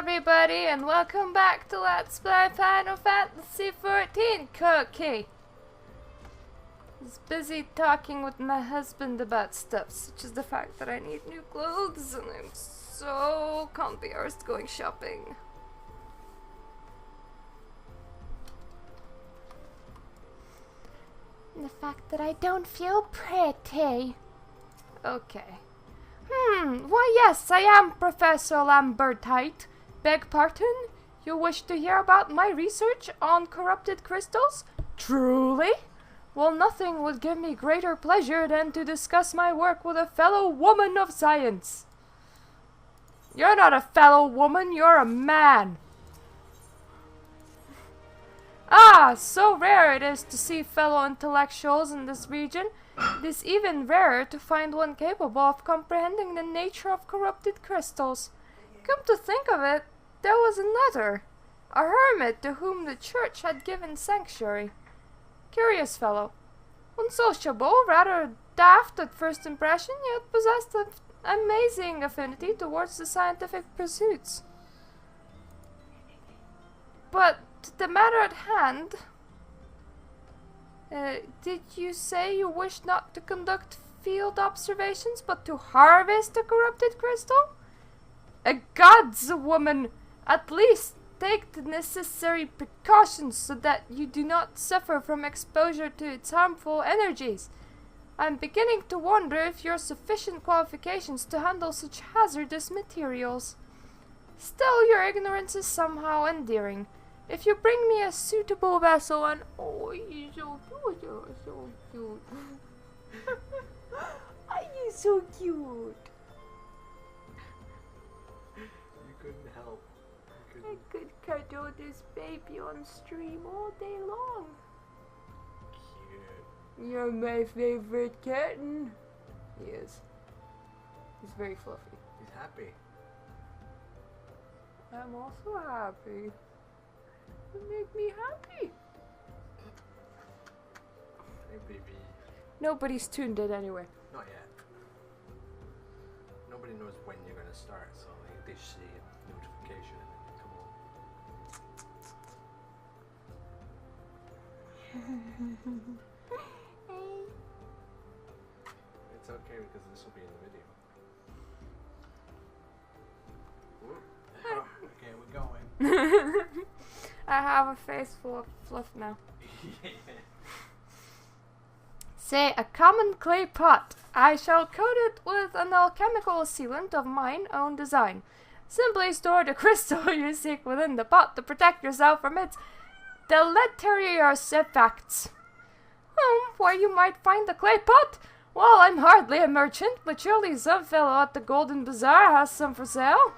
everybody, and welcome back to Let's Play Final Fantasy XIV Cookie. I was busy talking with my husband about stuff, such as the fact that I need new clothes, and I'm so can't be arsed going shopping. And the fact that I don't feel pretty. Okay. Why yes, I am Professor Lambertite. Beg pardon? You wish to hear about my research on corrupted crystals? Truly? Well, nothing would give me greater pleasure than to discuss my work with a fellow woman of science. You're not a fellow woman, you're a man. Ah, so rare it is to see fellow intellectuals in this region. It is even rarer to find one capable of comprehending the nature of corrupted crystals. Come to think of it, there was another, a hermit to whom the church had given sanctuary. Curious fellow. Unsociable, rather daft at first impression, yet possessed an amazing affinity towards the scientific pursuits. But the matter at hand... did you say you wish not to conduct field observations, but to harvest a corrupted crystal? A gods, woman! At least take the necessary precautions so that you do not suffer from exposure to its harmful energies. I'm beginning to wonder if you have sufficient qualifications to handle such hazardous materials. Still, your ignorance is somehow endearing. If you bring me a suitable vessel and... Oh, you're so cute, you're so cute. Are you so cute? You couldn't help. I could cuddle this baby on stream all day long. Cute. You're my favorite kitten. He is. He's very fluffy. He's happy. I'm also happy. You make me happy. Hey, baby. Nobody's tuned in anyway. Not yet. Nobody knows when you're gonna start, so like, they see a notification and then they come on. It's okay because this will be in the video. Okay, we're going. I have a face full of fluff now. Say, a common clay pot. I shall coat it with an alchemical sealant of mine own design. Simply store the crystal you seek within the pot to protect yourself from its deleterious effects. Where you might find the clay pot? Well, I'm hardly a merchant, but surely some fellow at the Golden Bazaar has some for sale.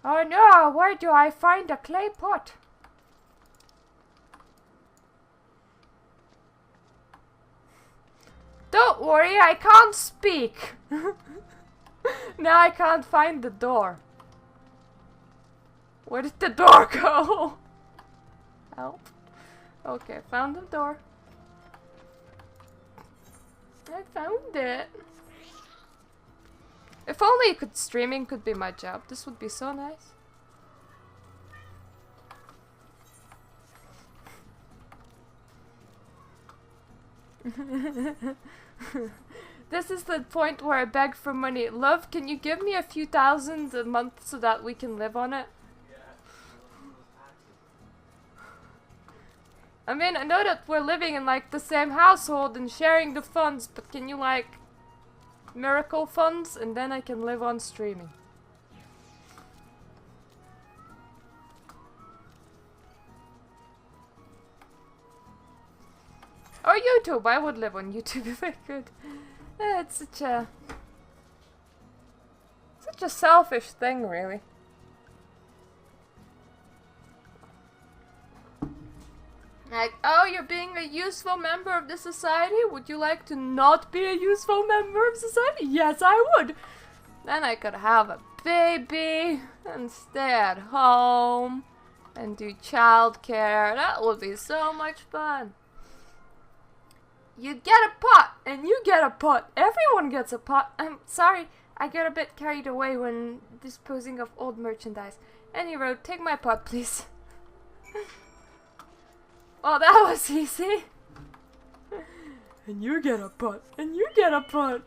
Oh no, where do I find a clay pot? Don't worry, I can't speak. Now I can't find the door. Where did the door go? Help. Okay, found the door. I found it. If only streaming could be my job. This would be so nice. This is the point where I beg for money. Love, can you give me a few thousand a month so that we can live on it? I mean, I know that we're living in like the same household and sharing the funds, but can you like miracle funds, and then I can live on streaming. Or YouTube. I would live on YouTube if I could. It's such a selfish thing, really. Like, oh, you're being a useful member of the society? Would you like to not be a useful member of society? Yes, I would. Then I could have a baby and stay at home and do childcare. That would be so much fun. You get a pot, and you get a pot. Everyone gets a pot. I'm sorry, I get a bit carried away when disposing of old merchandise. Anyway, take my pot, please. Well, that was easy. And you get a pot, and you get a pot.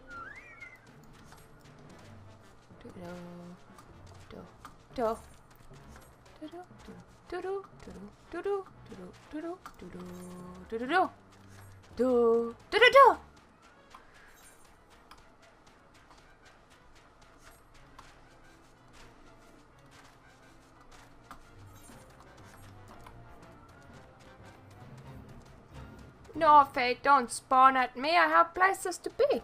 No, Fate, don't spawn at me. I have places to be.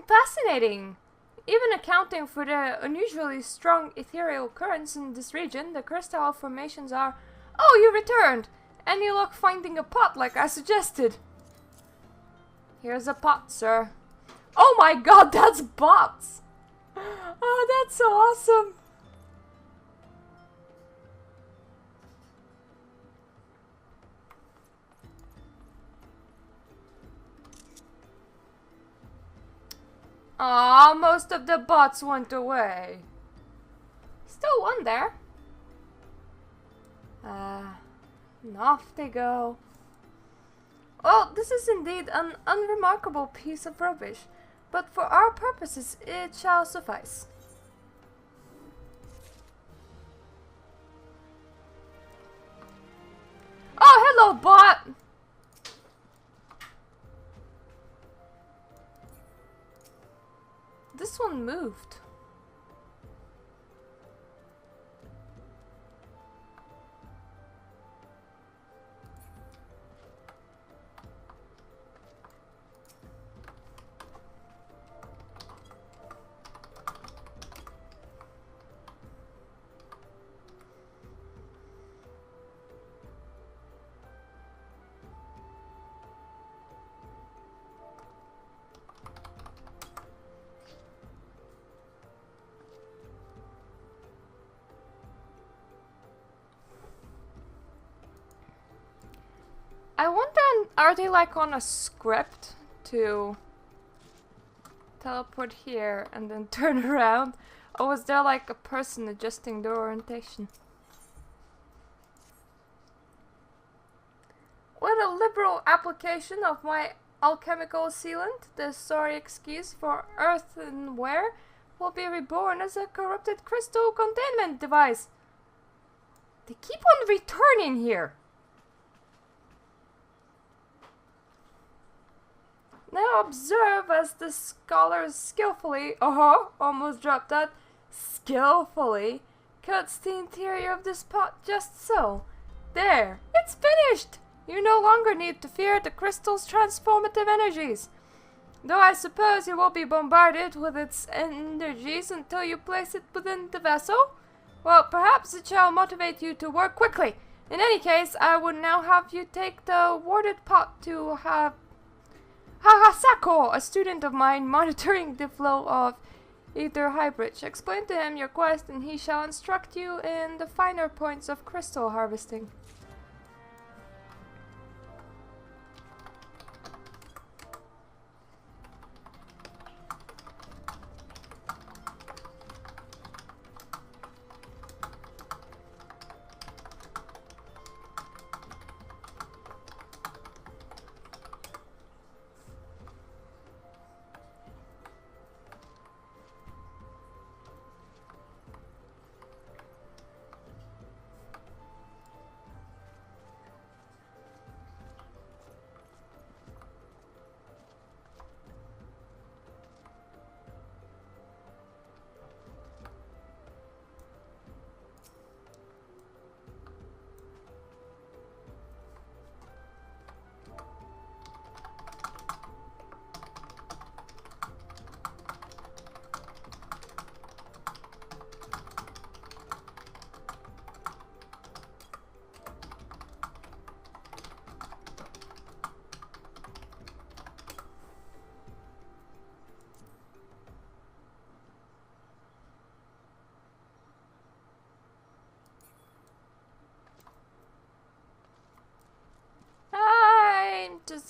Fascinating. Even accounting for the unusually strong ethereal currents in this region, the crystal formations are... Oh, you returned! Any luck finding a pot like I suggested? Here's a pot, sir. Oh my god, that's bots! Oh, that's so awesome! Aw, most of the bots went away. Still one there. And off they go. Well, this is indeed an unremarkable piece of rubbish, but for our purposes it shall suffice. Oh, hello, bot! This one moved. I wonder, are they like on a script to teleport here and then turn around? Or was there like a person adjusting their orientation? What a liberal application of my alchemical sealant, the sorry excuse for earthenware will be reborn as a corrupted crystal containment device. They keep on returning here. Now observe as the scholars skillfully, almost dropped that, skillfully cuts the interior of this pot just so. There, it's finished! You no longer need to fear the crystal's transformative energies. Though I suppose you will be bombarded with its energies until you place it within the vessel. Well, perhaps it shall motivate you to work quickly. In any case, I would now have you take the warded pot to have Hahasako, a student of mine, monitoring the flow of ether hybrid. Explain to him your quest and he shall instruct you in the finer points of crystal harvesting.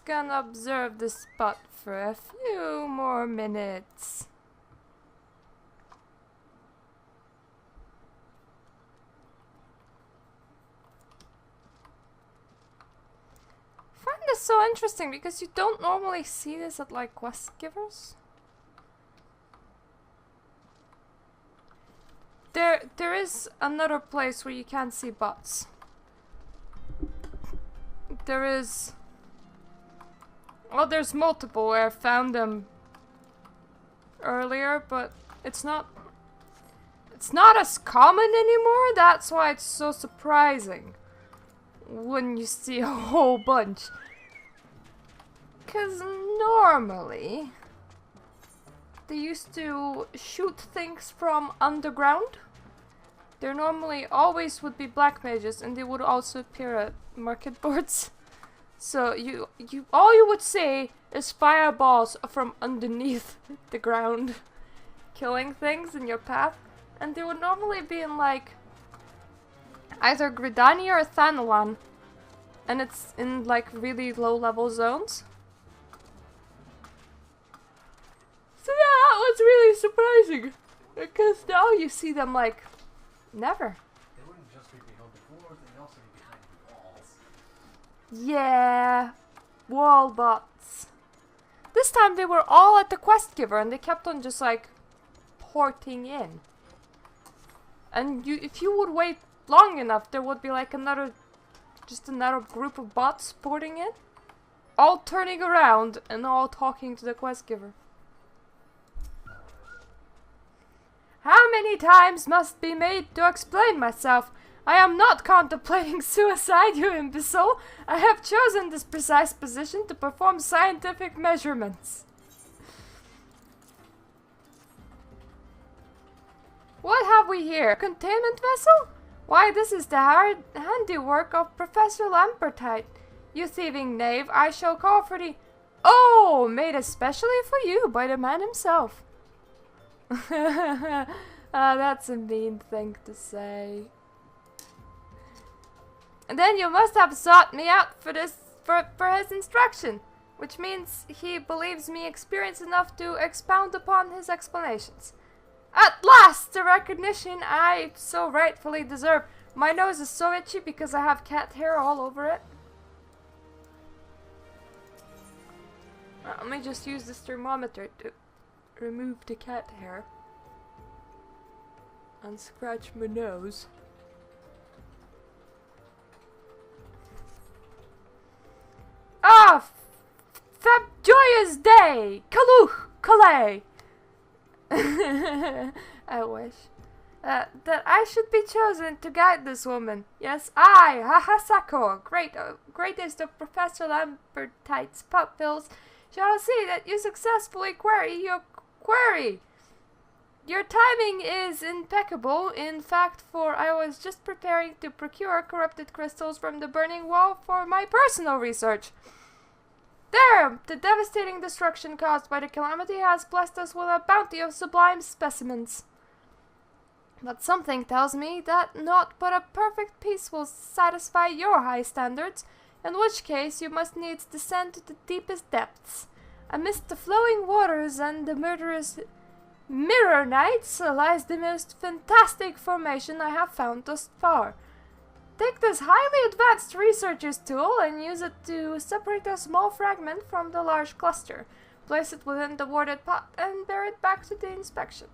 just gonna observe the spot for a few more minutes. I find this so interesting because you don't normally see this at like quest givers. There is another place where you can't see bots. There is... Well, there's multiple where I found them earlier, but it's not as common anymore. That's why it's so surprising when you see a whole bunch. 'Cause normally they used to shoot things from underground. There normally always would be black mages, and they would also appear at market boards. So all you would see is fireballs from underneath the ground, killing things in your path, and they would normally be in like either Gridani or Thanalan, and it's in like really low level zones. So yeah, that was really surprising, because now you see them like never. They wouldn't just be behind the doors, they'd also be behind the walls. Yeah, wall bots. This time they were all at the quest giver and they kept on just like porting in. And if you would wait long enough, there would be like another group of bots porting in, all turning around and all talking to the quest giver. How many times must be made to explain myself? I am not contemplating suicide, you imbecile. I have chosen this precise position to perform scientific measurements. What have we here? Containment vessel? Why, this is the handiwork of Professor Lambertite. You thieving knave, I shall call for the... Oh, made especially for you by the man himself. That's a mean thing to say. And then you must have sought me out for his instruction, which means he believes me experienced enough to expound upon his explanations. At last, the recognition I so rightfully deserve. My nose is so itchy because I have cat hair all over it. Let me just use this thermometer to remove the cat hair and scratch my nose. Ah! Fab joyous day! Kaluch! Calais! I wish. That I should be chosen to guide this woman. Yes, I, Hahasako, greatest of Professor Lambertite's pupils, shall see that you successfully query your query. Your timing is impeccable, in fact, for I was just preparing to procure corrupted crystals from the burning wall for my personal research. There! The devastating destruction caused by the calamity has blessed us with a bounty of sublime specimens. But something tells me that naught but a perfect peace will satisfy your high standards, in which case you must needs descend to the deepest depths. Amidst the flowing waters and the murderous mirror nights lies the most fantastic formation I have found thus far. Take this highly advanced researcher's tool and use it to separate a small fragment from the large cluster. Place it within the warded pot and bear it back to the inspection.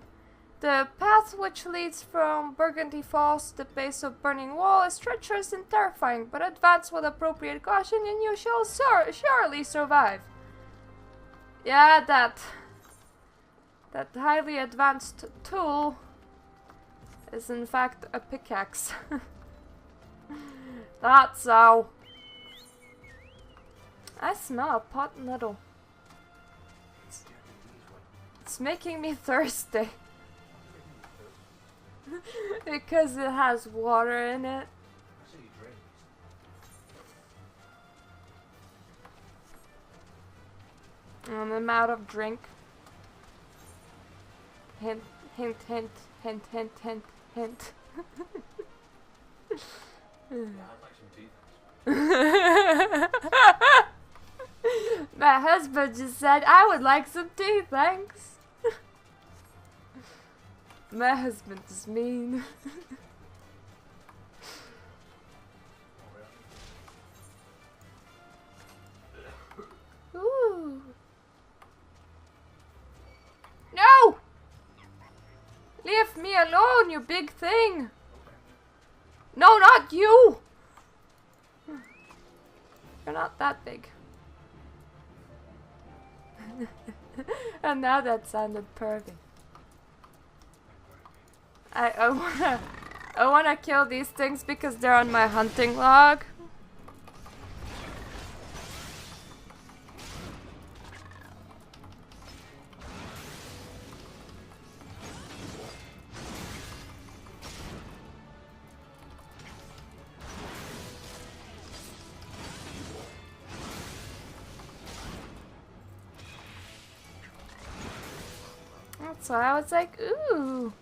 The path which leads from Burgundy Falls to the base of Burning Wall is treacherous and terrifying, but advance with appropriate caution and you shall surely survive. Yeah, that highly advanced tool is in fact a pickaxe. That's how. I smell a pot noodle. It's making me thirsty. Because it has water in it. And I'm out of drink. Hint, hint, hint, hint, hint, hint, hint. My husband just said, I would like some tea, thanks. My husband is mean. Ooh. No! Leave me alone, you big thing! No, not you! You're not that big. And now that sounded pervy. I wanna kill these things because they're on my hunting log. So I was like, ooh.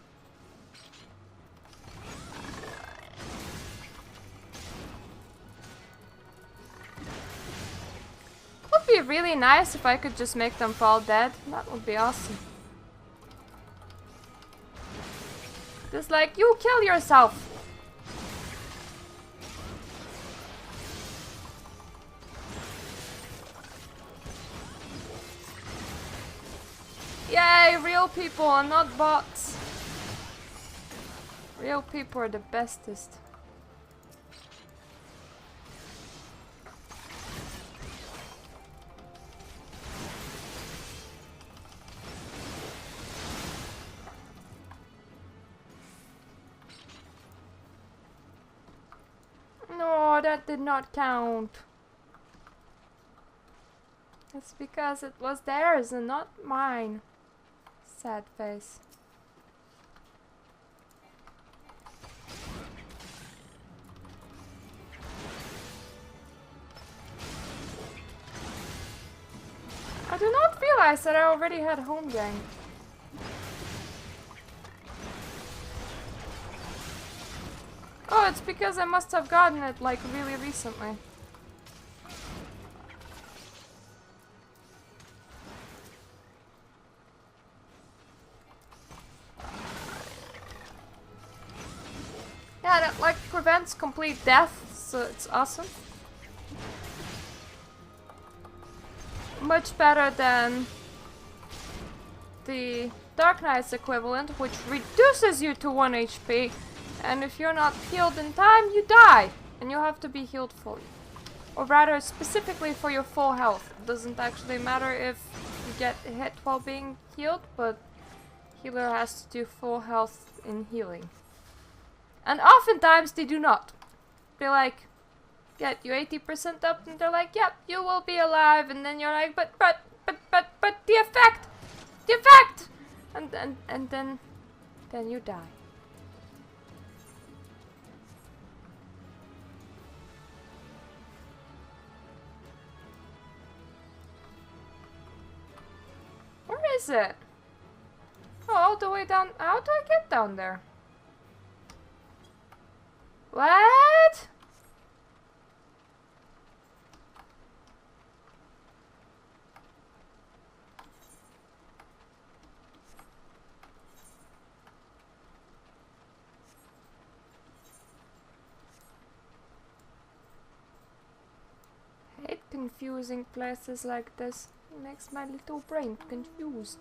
Would be really nice if I could just make them fall dead. That would be awesome. Just like, you kill yourself. Yay, real people and not bots. Real people are the bestest. No, that did not count. It's because it was theirs and not mine. Sad face. I do not realize that I already had home gang. Oh, it's because I must have gotten it like really recently. Yeah, that like prevents complete death, so it's awesome. Much better than the Dark Knight's equivalent, which reduces you to 1 HP, and if you're not healed in time, you die, and you have to be healed fully. Or rather, specifically for your full health. It doesn't actually matter if you get hit while being healed, but healer has to do full health in healing. And oftentimes they do not. They like get you 80% up and they're like, yep, you will be alive, and then you're like, but the effect! The effect! And then you die. Where is it? Oh, all the way down. How do I get down there? What? I hate confusing places like this. It makes my little brain confused.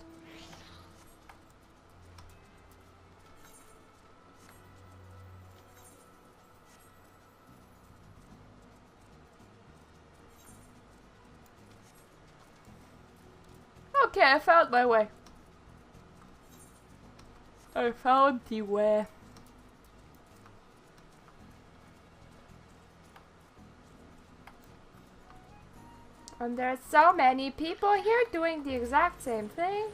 Okay, I found my way. I found the way. And there's so many people here doing the exact same thing.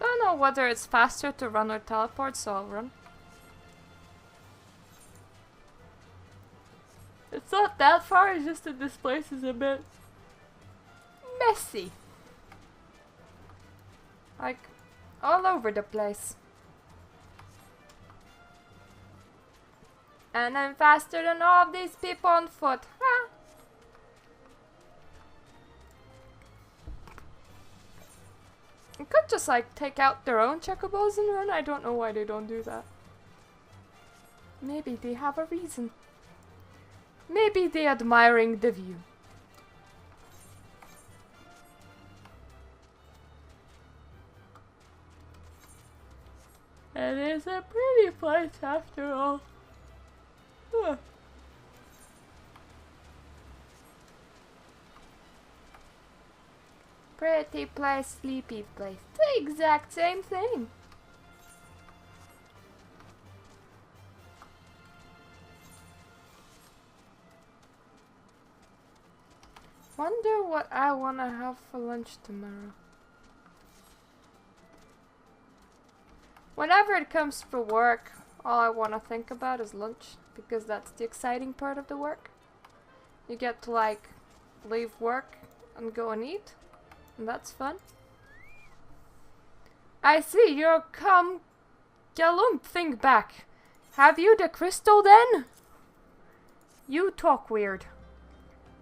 Don't know whether it's faster to run or teleport, so I'll run. It's not that far, it's just that this place is a bit messy. Like, all over the place. And I'm faster than all of these people on foot. Ha! You could just like take out their own chocobos and run. I don't know why they don't do that. Maybe they have a reason. Maybe they're admiring the view. It is a pretty place after all. Huh. Pretty place, sleepy place. The exact same thing. Wonder what I wanna have for lunch tomorrow. Whenever it comes for work, all I wanna think about is lunch, because that's the exciting part of the work. You get to like leave work and go and eat, and that's fun. I see your come galump thing back. Have you the crystal then? You talk weird.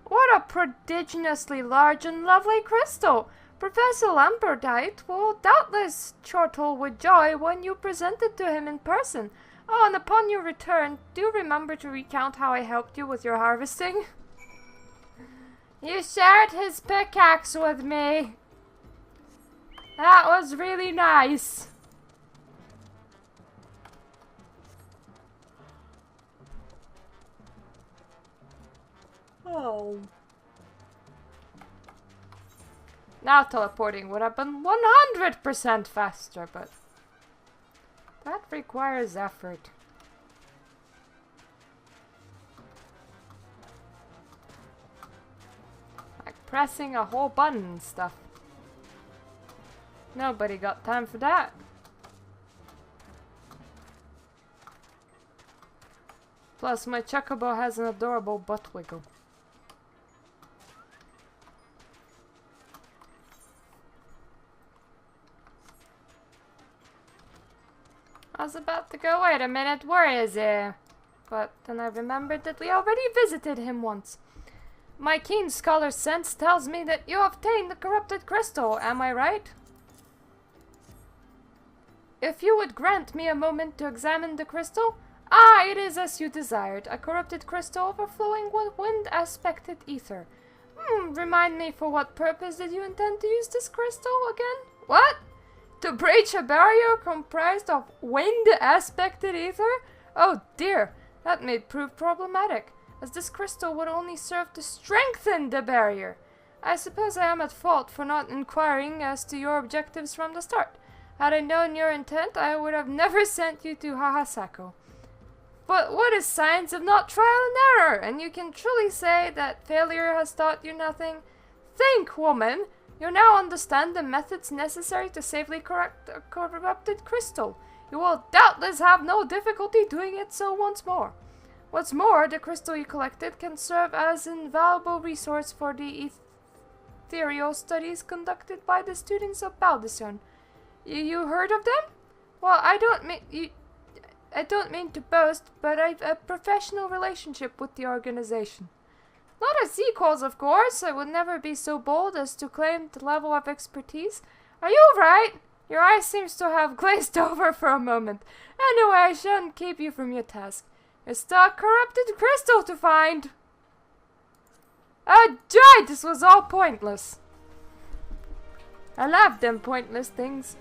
What a prodigiously large and lovely crystal! Professor Lambertite will doubtless chortle with joy when you present it to him in person. Oh, and upon your return, do remember to recount how I helped you with your harvesting. You shared his pickaxe with me. That was really nice. Oh. Now teleporting would have been 100% faster, but that requires effort. Like pressing a whole button and stuff. Nobody got time for that. Plus, my chocobo has an adorable butt wiggle. I was about to go, wait a minute, where is he? But then I remembered that we already visited him once. My keen scholar sense tells me that you obtained the corrupted crystal, am I right? If you would grant me a moment to examine the crystal? Ah, it is as you desired, a corrupted crystal overflowing with wind-aspected ether. Remind me, for what purpose did you intend to use this crystal again? What? To breach a barrier comprised of wind-aspected ether? Oh dear, that may prove problematic, as this crystal would only serve to strengthen the barrier. I suppose I am at fault for not inquiring as to your objectives from the start. Had I known your intent, I would have never sent you to Hahasako. But what is science if not trial and error? And you can truly say that failure has taught you nothing? Think, woman! You now understand the methods necessary to safely correct a corrupted crystal. You will doubtless have no difficulty doing it so once more. What's more, the crystal you collected can serve as an invaluable resource for the ethereal studies conducted by the students of Baldisson. You heard of them? Well, I don't mean to boast, but I've a professional relationship with the organization. Not as equals, of course. I would never be so bold as to claim the level of expertise. Are you right? Your eye seems to have glazed over for a moment. Anyway, I shouldn't keep you from your task. It's the corrupted crystal to find. Oh, joy! This was all pointless. I love them pointless things.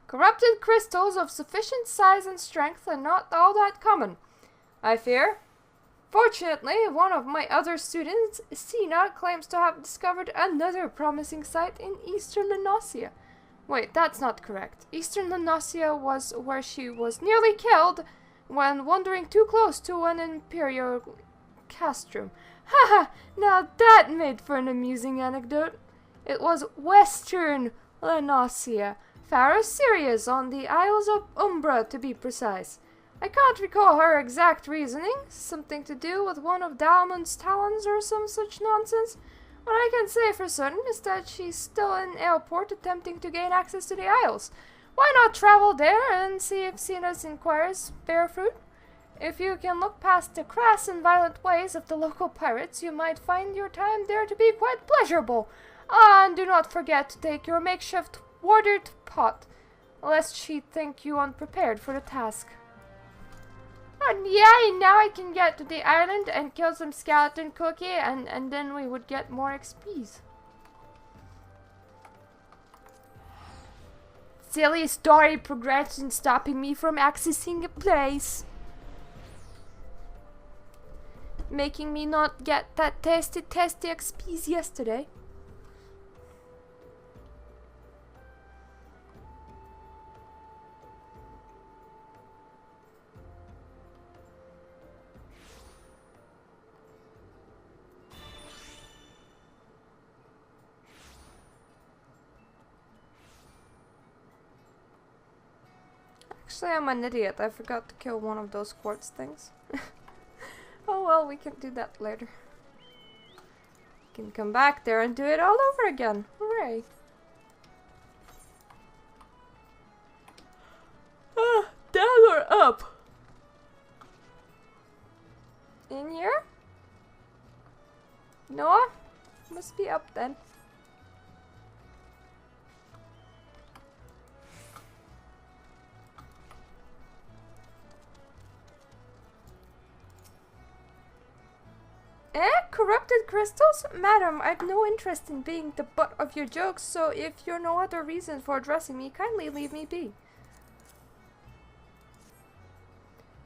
Corrupted crystals of sufficient size and strength are not all that common, I fear. Fortunately, one of my other students, Sina, claims to have discovered another promising site in eastern Lenosia. Wait, that's not correct. Eastern Lenosia was where she was nearly killed when wandering too close to an imperial castrum. Haha, now that made for an amusing anecdote. It was western Lenosia, Pharaoh Sirius on the Isles of Umbra to be precise. I can't recall her exact reasoning, something to do with one of Dalmon's talons or some such nonsense. What I can say for certain is that she's still in Airport attempting to gain access to the Isles. Why not travel there and see if Cena's inquiries bear fruit? If you can look past the crass and violent ways of the local pirates, you might find your time there to be quite pleasurable. Ah, and do not forget to take your makeshift watered pot, lest she think you unprepared for the task. And yay, now I can get to the island and kill some skeleton cookie, and then we would get more XPs. Silly story progression stopping me from accessing a place. Making me not get that tasty XPs yesterday. Actually, I'm an idiot. I forgot to kill one of those quartz things. Oh well, we can do that later. We can come back there and do it all over again. Hooray. Down or up? In here? Noah? Must be up then. Corrupted crystals? Madam, I've no interest in being the butt of your jokes, so if you're no other reason for addressing me, kindly leave me be.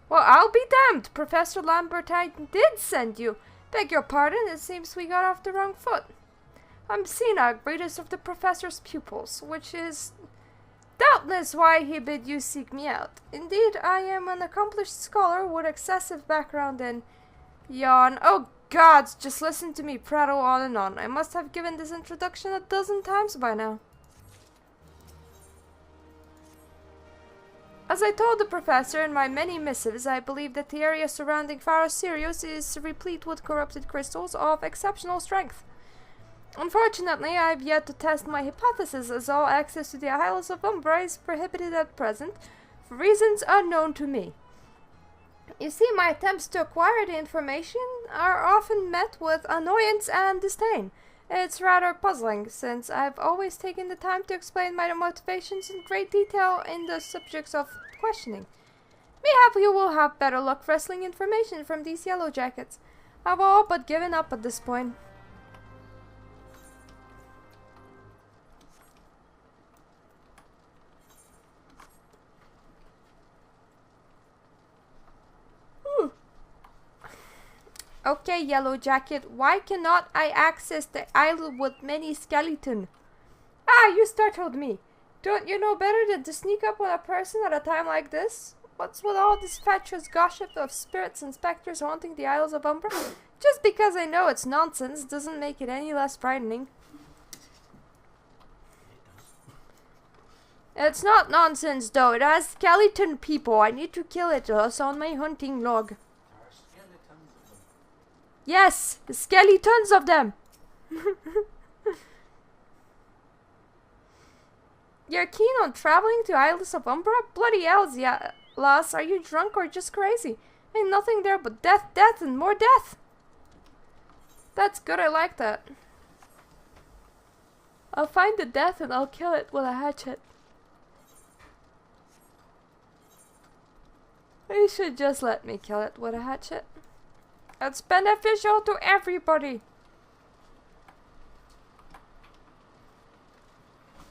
Well, I'll be damned! Professor Lambertine did send you. Beg your pardon, it seems we got off the wrong foot. I'm Sina, greatest of the professor's pupils, which is doubtless why he bid you seek me out. Indeed, I am an accomplished scholar with excessive background in... Yawn. Oh, gods, just listen to me prattle on and on. I must have given this introduction a dozen times by now. As I told the professor in my many missives, I believe that the area surrounding Pharaoh Sirius is replete with corrupted crystals of exceptional strength. Unfortunately, I have yet to test my hypothesis, as all access to the Isles of Umbra is prohibited at present, for reasons unknown to me. You see, my attempts to acquire the information are often met with annoyance and disdain. It's rather puzzling, since I've always taken the time to explain my motivations in great detail in the subjects of questioning. Mayhap you will have better luck wrestling information from these yellow jackets. I've all but given up at this point. Okay, Yellow Jacket, why cannot I access the isle with many skeleton? Ah, you startled me. Don't you know better than to sneak up on a person at a time like this? What's with all this fatuous gossip of spirits and specters haunting the Isles of Umbra? Just because I know it's nonsense doesn't make it any less frightening. It's not nonsense though, it has skeleton people. I need to kill it on my hunting log. Yes, skeletons of them. You're keen on traveling to Isles of Umbra? Bloody Eorzea, lass, are you drunk or just crazy? Ain't nothing there but death, death, and more death. That's good, I like that. I'll find the death and I'll kill it with a hatchet. You should just let me kill it with a hatchet. It's beneficial to everybody.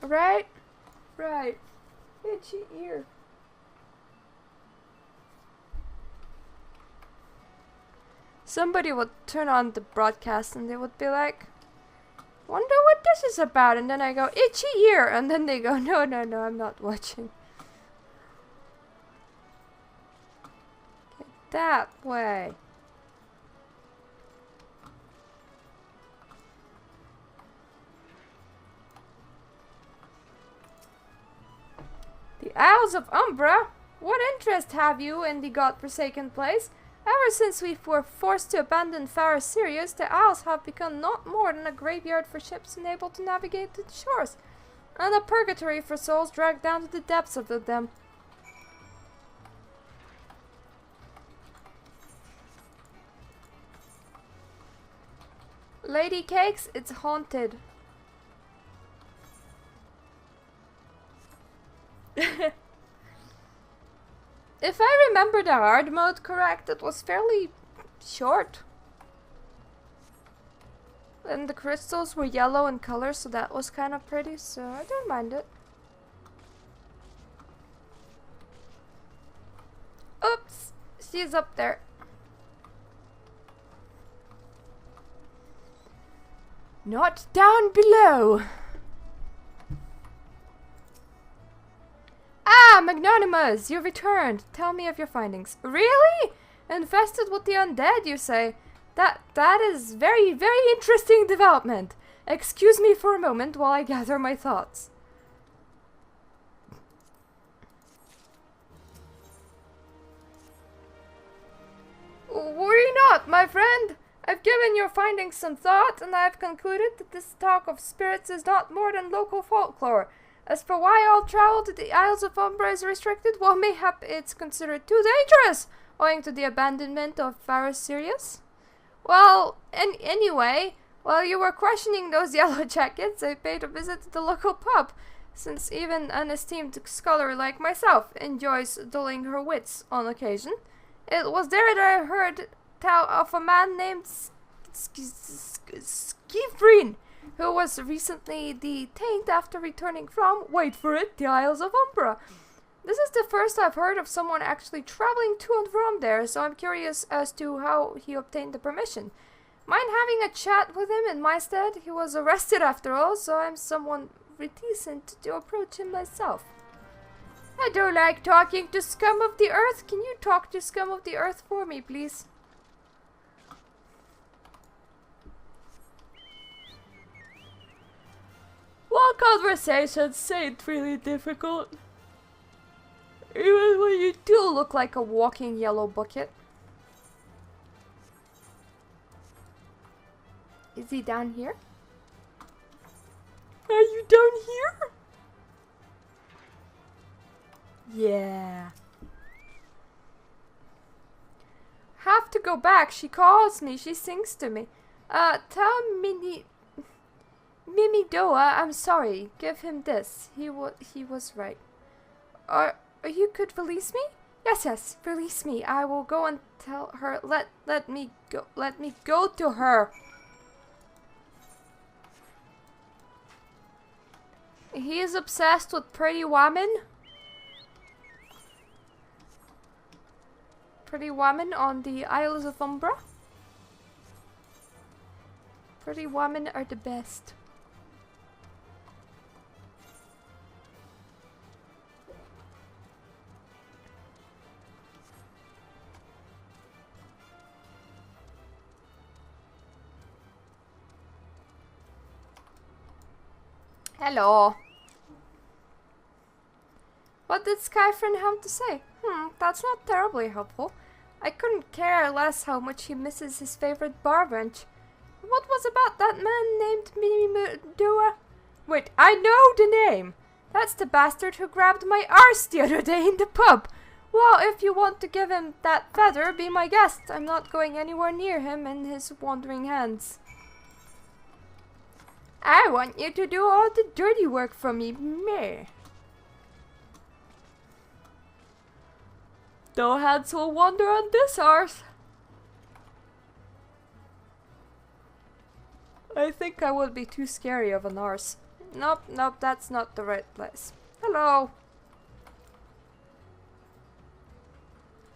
Right? Right. Itchy ear. Somebody would turn on the broadcast and they would be like, wonder what this is about, and then I go, itchy ear, and then they go, no, no, no, I'm not watching. Okay, that way. The Isles of Umbra? What interest have you in the godforsaken place? Ever since we were forced to abandon Fair Sirius, the Isles have become not more than a graveyard for ships unable to navigate to the shores, and a purgatory for souls dragged down to the depths of them. Lady Cakes, it's haunted. If I remember the hard mode correct, it was fairly short. And the crystals were yellow in color, so that was kind of pretty, so I don't mind it. Oops! She's up there. Not down below! Ah, Magnanimous, you returned. Tell me of your findings. Really? Infested with the undead, you say? That is very interesting development. Excuse me for a moment while I gather my thoughts. Worry not, my friend. I've given your findings some thought, and I have concluded that this talk of spirits is not more than local folklore. As for why all travel to the Isles of Umbra is restricted, well, mayhap it's considered too dangerous, owing to the abandonment of Fair Sirius. Well, anyway, while you were questioning those yellow jackets, I paid a visit to the local pub, since even an esteemed scholar like myself enjoys dulling her wits on occasion. It was there that I heard tell of a man named Skifrin, who was recently detained after returning from, wait for it, the Isles of Umbra. This is the first I've heard of someone actually traveling to and from there, so I'm curious as to how he obtained the permission. Mind having a chat with him in my stead? He was arrested after all, so I'm somewhat reticent to approach him myself. I don't like talking to scum of the earth. Can you talk to scum of the earth for me, please? Well, conversations ain't really difficult. Even when you do look like a walking yellow bucket. Is he down here? Are you down here? Yeah. Have to go back. She calls me. She sings to me. Tell Mimidoa, I'm sorry. Give him this. He was right. Or you could release me? Yes, release me. I will go and tell her. Let me go. Let me go to her. He is obsessed with pretty women. Pretty women on the Isles of Umbra. Pretty women are the best. Hello. What did Skyfriend have to say? That's not terribly helpful. I couldn't care less how much he misses his favorite bar bench. What was about that man named Mimidua? Wait, I know the name! That's the bastard who grabbed my arse the other day in the pub. Well, if you want to give him that feather, be my guest. I'm not going anywhere near him and his wandering hands. I want you to do all the dirty work for me, meh. No hands will wander on this arse. I think I would be too scary of an arse. Nope, that's not the right place. Hello.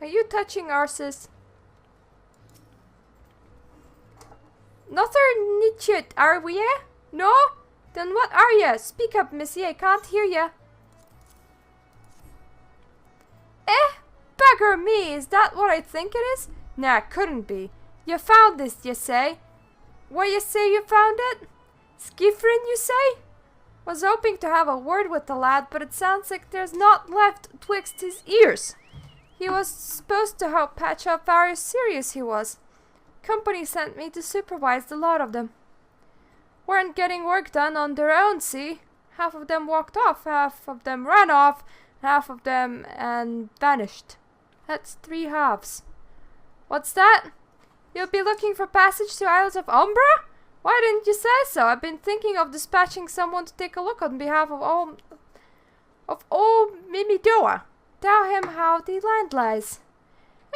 Are you touching arses? Nother Nietzsche, are we? No? Then what are ya? Speak up, missy, I can't hear ya. Bugger me, is that what I think it is? Nah, couldn't be. You found this, you say? Where you say you found it? Skifrin, you say? Was hoping to have a word with the lad, but it sounds like there's naught left twixt his ears. He was supposed to help patch up how serious he was. Company sent me to supervise the lot of them. Weren't getting work done on their own, see? Half of them walked off, half of them ran off, half of them and vanished. That's 3 halves. What's that? You'll be looking for passage to Isles of Umbra? Why didn't you say so? I've been thinking of dispatching someone to take a look on behalf of old Mimidoa. Tell him how the land lies.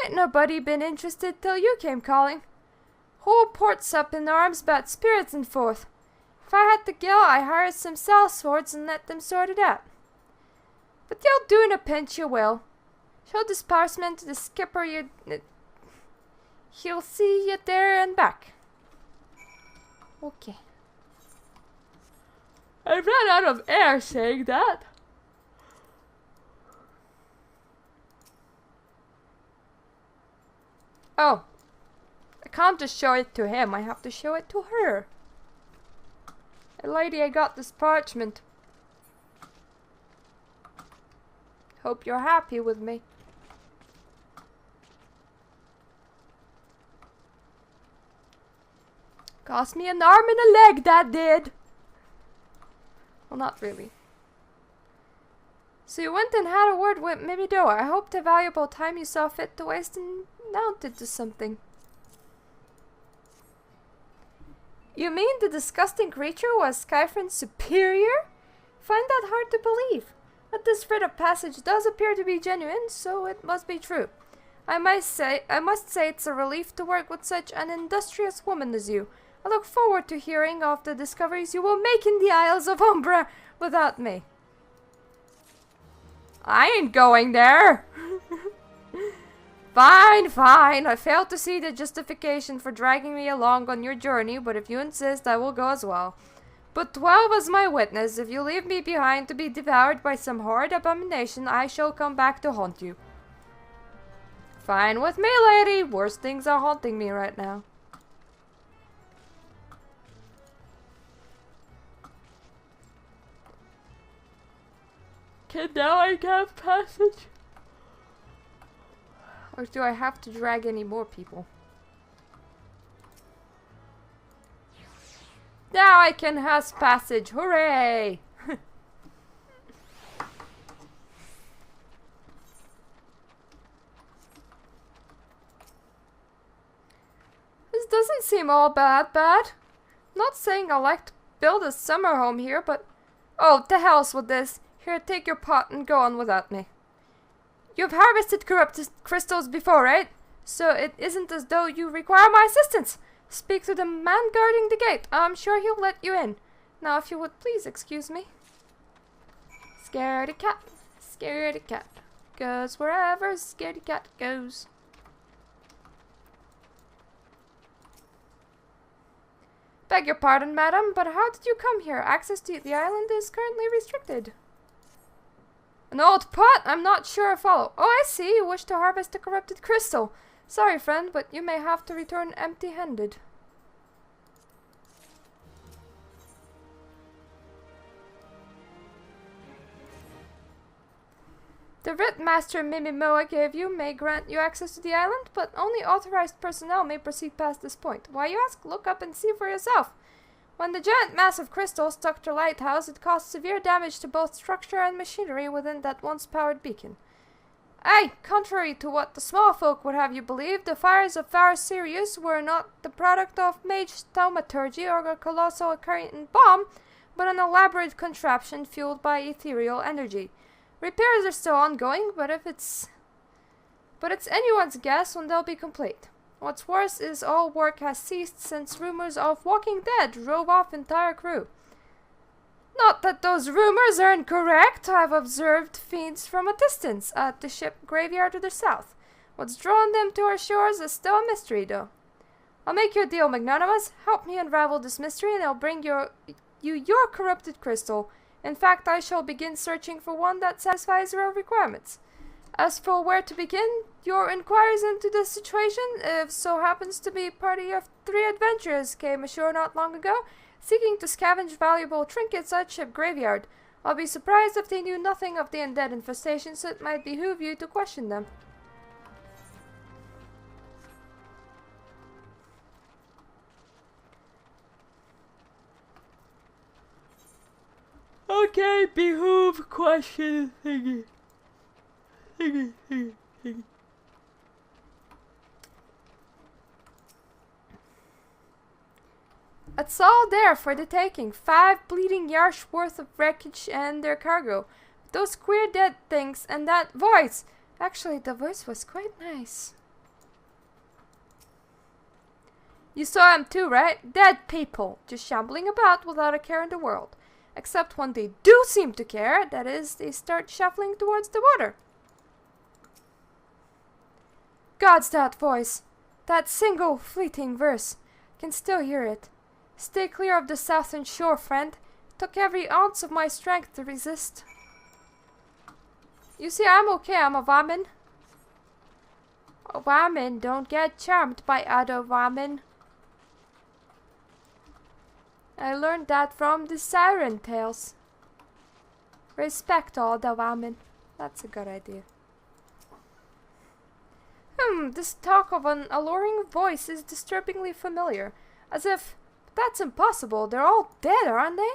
Ain't nobody been interested till you came calling. Whole port's up in arms about spirits and forth. If I had the gil, I hired some cell swords and let them sort it out. But you'll do in a pinch, you will. Show this parchment to the skipper, he'll see you there and back. Okay. I ran out of air saying that. Oh. I can't just show it to him, I have to show it to her. Hey lady, I got this parchment. Hope you're happy with me. Cost me an arm and a leg, that did. Well, not really. So you went and had a word with Mimidoa. I hope the valuable time you saw fit to waste amounted to something. You mean the disgusting creature was Skyfriend's superior? Find that hard to believe. But this writ of passage does appear to be genuine, so it must be true. I must say it's a relief to work with such an industrious woman as you. I look forward to hearing of the discoveries you will make in the Isles of Umbra without me. I ain't going there. Fine, fine. I failed to see the justification for dragging me along on your journey, but if you insist, I will go as well. But 12 as my witness. If you leave me behind to be devoured by some horrid abomination, I shall come back to haunt you. Fine with me, lady. Worse things are haunting me right now. Okay, now I have passage. Or do I have to drag any more people? Now I can have passage. Hooray! This doesn't seem all bad. Not saying I like to build a summer home here, but... Oh, to hell's with this. Here, take your pot and go on without me. You've harvested corrupted crystals before, right? So it isn't as though you require my assistance. Speak to the man guarding the gate. I'm sure he'll let you in. Now, if you would please excuse me. Scaredy cat goes wherever scaredy cat goes. Beg your pardon, madam, but how did you come here? Access to the island is currently restricted. An old pot? I'm not sure I follow. Oh, I see. You wish to harvest a corrupted crystal. Sorry, friend, but you may have to return empty-handed. The writ Master Mimimoa gave you may grant you access to the island, but only authorized personnel may proceed past this point. Why, you ask? Look up and see for yourself. When the giant mass of crystal struck the lighthouse, it caused severe damage to both structure and machinery within that once-powered beacon. Aye, contrary to what the small folk would have you believe, the fires of Fair Sirius were not the product of mage thaumaturgy or a colossal Carrington bomb, but an elaborate contraption fueled by ethereal energy. Repairs are still ongoing, but it's anyone's guess when they'll be complete. What's worse is all work has ceased since rumors of Walking Dead drove off entire crew. Not that those rumors are incorrect. I've observed fiends from a distance at the ship graveyard to the south. What's drawn them to our shores is still a mystery, though. I'll make you a deal, Magnanimous. Help me unravel this mystery, and I'll bring you your corrupted crystal. In fact, I shall begin searching for one that satisfies your requirements. As for where to begin, your inquiries into this situation, if so happens to be party of 3 adventurers came ashore not long ago, seeking to scavenge valuable trinkets at ship graveyard. I'll be surprised if they knew nothing of the undead infestation, so it might behoove you to question them. Okay, behoove, question, thingy. Thingy. It's all there for the taking. 5 bleeding yards worth of wreckage and their cargo. Those queer dead things and that voice. Actually, the voice was quite nice. You saw him too, right? Dead people, just shambling about without a care in the world. Except when they do seem to care, that is, they start shuffling towards the water. God's that voice. That single fleeting verse. Can still hear it. Stay clear of the southern shore, friend. It took every ounce of my strength to resist. You see, I'm okay, I'm a woman. Women don't get charmed by other women. I learned that from the siren tales. Respect all the women. That's a good idea. This talk of an alluring voice is disturbingly familiar. As if, that's impossible, they're all dead, aren't they?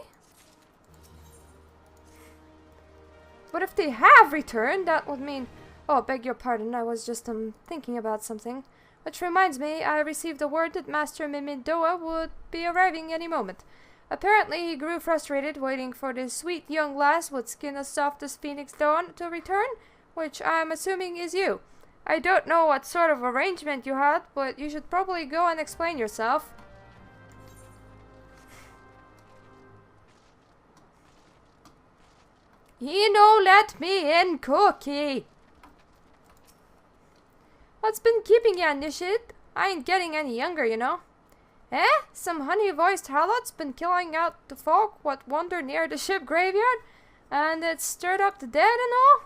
But if they have returned, that would mean... Oh, beg your pardon, I was just thinking about something. Which reminds me, I received a word that Master Mimidoa would be arriving any moment. Apparently he grew frustrated waiting for this sweet young lass with skin as soft as phoenix dawn to return, which I'm assuming is you. I don't know what sort of arrangement you had, but you should probably go and explain yourself. Let me in, Cookie! What's been keeping you on this shit? I ain't getting any younger, you know. Eh? Some honey-voiced harlot's been killing out the folk what wander near the ship graveyard? And it stirred up the dead and all?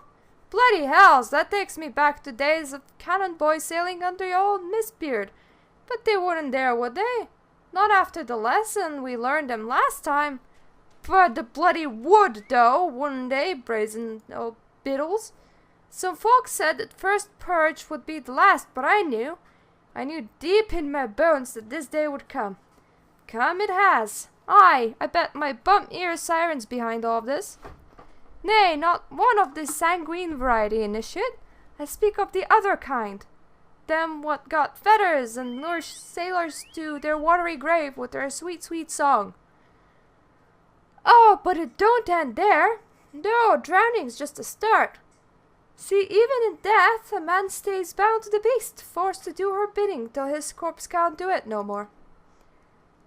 Bloody hells, that takes me back to days of cannon boys sailing under your old Mistbeard. But they wouldn't dare, would they? Not after the lesson we learned them last time. But the bloody would, though, wouldn't they, brazen old biddles? Some folks said that first purge would be the last, but I knew deep in my bones that this day would come. Come it has. I bet my bum ear sirens behind all of this. Nay, not one of the sanguine variety in this shit. I speak of the other kind. Them what got feathers and lure sailors to their watery grave with their sweet, sweet song. Oh, but it don't end there. No, drowning's just a start. See, even in death, a man stays bound to the beast, forced to do her bidding till his corpse can't do it no more.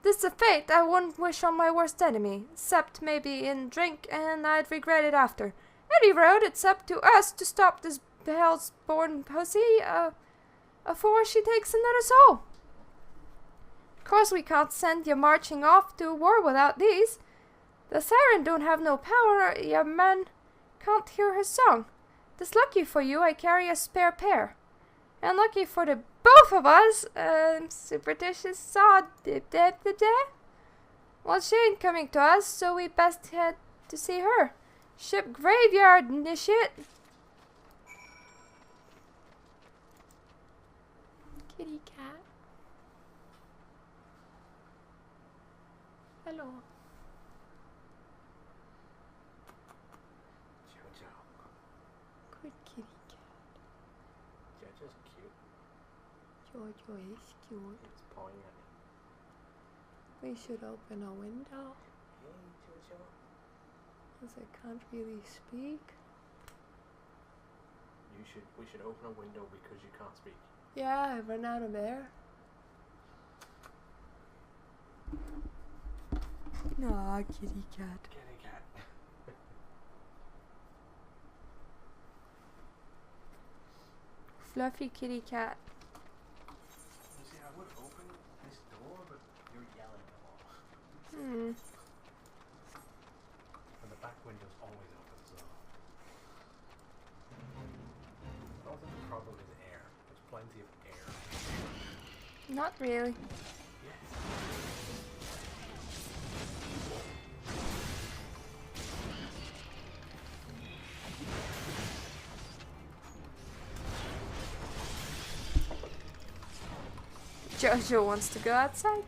This a fate I wouldn't wish on my worst enemy, except maybe in drink, and I'd regret it after. Any road, it's up to us to stop this hell's-born pussy, afore she takes another soul. Of course we can't send you marching off to war without these. The siren don't have no power, your man can't hear her song. 'Tis lucky for you I carry a spare pair. And lucky for the both of us, superstitious sod Well, she ain't coming to us, so we best head to see her. Ship graveyard and this shit. Kitty cat. Hello. Good kitty cat. Jojo's cute. Jojo is cute. It's pawing at me. We should open a window. Hey, Jojo. Because I can't really speak. We should open a window because you can't speak. Yeah, I've run out of air. Aw, kitty cat. Kitty cat. Fluffy kitty cat. You see, I would open this door, but you're yelling a lot. Hmm. And the back window's always open, so... I don't think the problem is air. There's plenty of air. Not really. Yes. Jojo wants to go outside.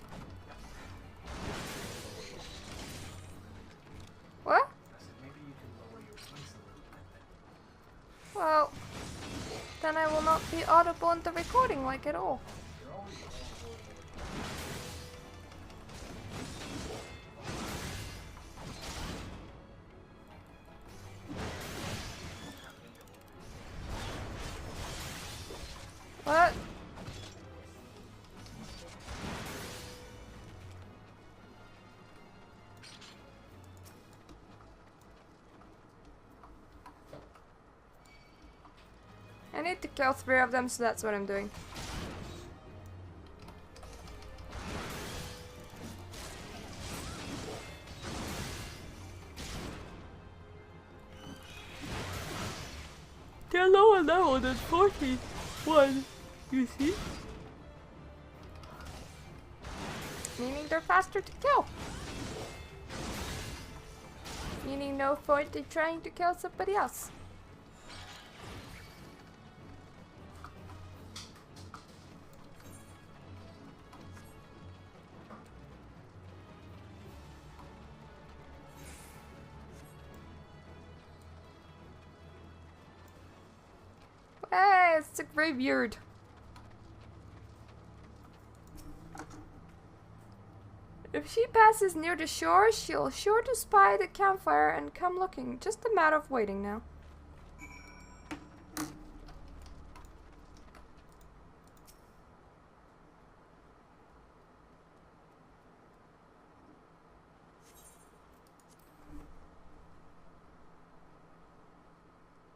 What? I said maybe you can lower your voice a little bit then. Well, then I will not be audible in the recording like at all. You're always audible. What? I need to kill 3 of them, so that's what I'm doing. They're lower level than 41, you see? Meaning they're faster to kill. Meaning no point in trying to kill somebody else. Hey, it's a graveyard. If she passes near the shore, she'll sure to spy the campfire and come looking. Just a matter of waiting now.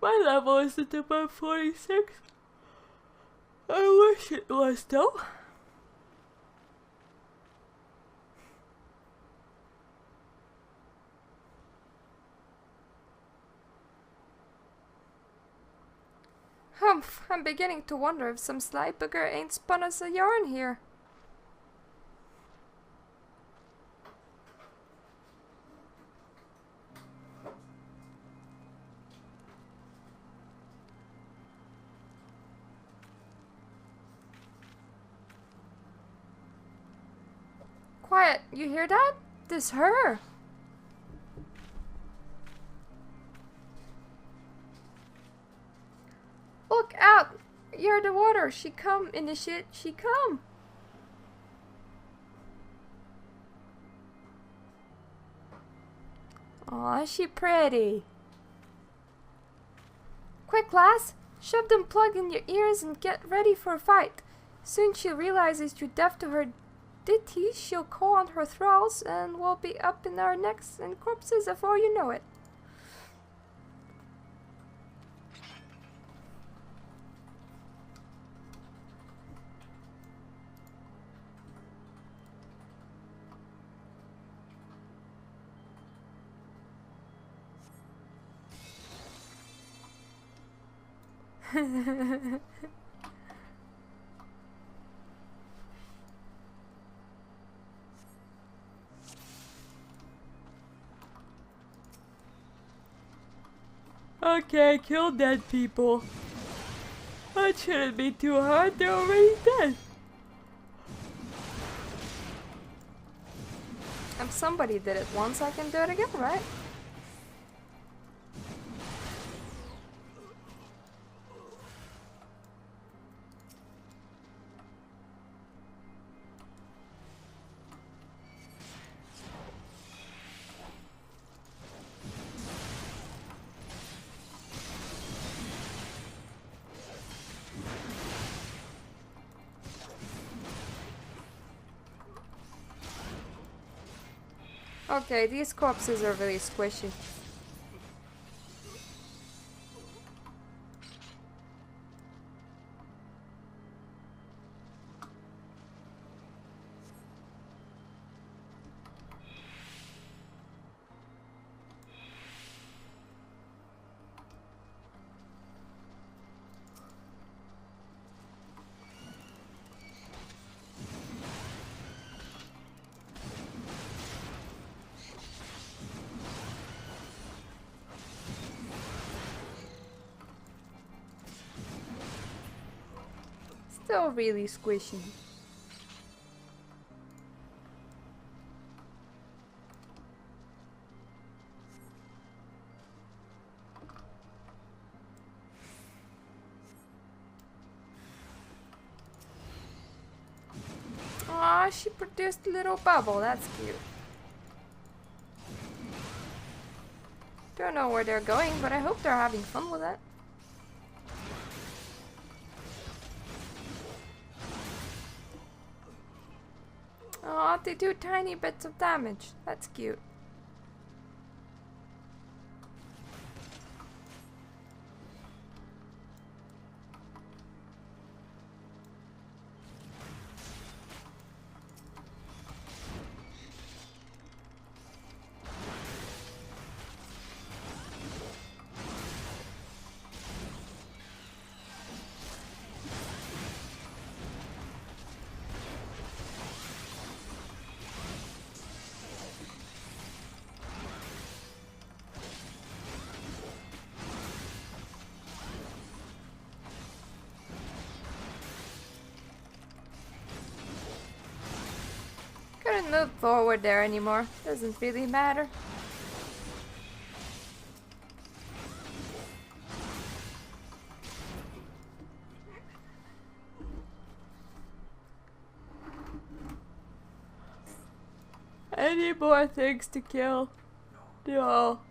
My level isn't above 46. I wish it was though. Humph, I'm beginning to wonder if some sly bugger ain't spun us a yarn here. Quiet, you hear that? This her. Look out! You're the water. She come in the shit. She come. Aw, she pretty. Quick, lass. Shove them plug in your ears and get ready for a fight. Soon she realizes you're deaf to her ditties. She'll call on her thralls and we'll be up in our necks and corpses before you know it. Okay, kill dead people. That shouldn't be too hard, they're already dead. If somebody did it once, I can do it again, right? Okay, these corpses are really squishy. Still really squishy. Aw, she produced a little bubble. That's cute. Don't know where they're going, but I hope they're having fun with it. Aw, they do tiny bits of damage. That's cute. Couldn't move forward there anymore. Doesn't really matter. Any more things to kill? No.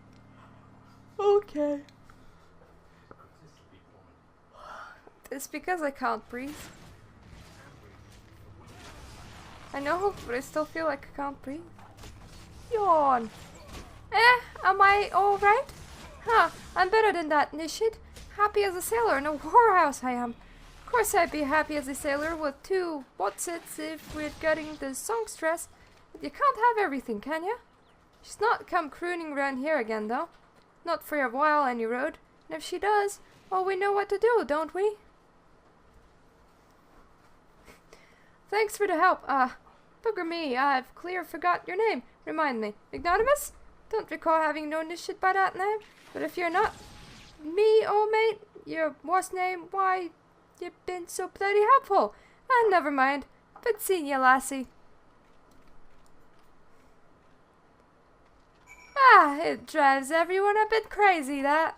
Okay. It's because I can't breathe. I know, but I still feel like I can't breathe. Yawn. Am I alright? Huh, I'm better than that, Nishid. Happy as a sailor in a whorehouse I am. Of course I'd be happy as a sailor with two whatsits if we're getting the songstress. But you can't have everything, can you? She's not come crooning around here again, though. Not for a while, any road. And if she does, well, we know what to do, don't we? Thanks for the help. Bugger me, I've clear forgot your name. Remind me. Magnanimous? Don't recall having known this shit by that name. But if you're not me, old mate, your what's name, why, you've been so bloody helpful. Never mind. But seeing you, lassie. It drives everyone a bit crazy, that.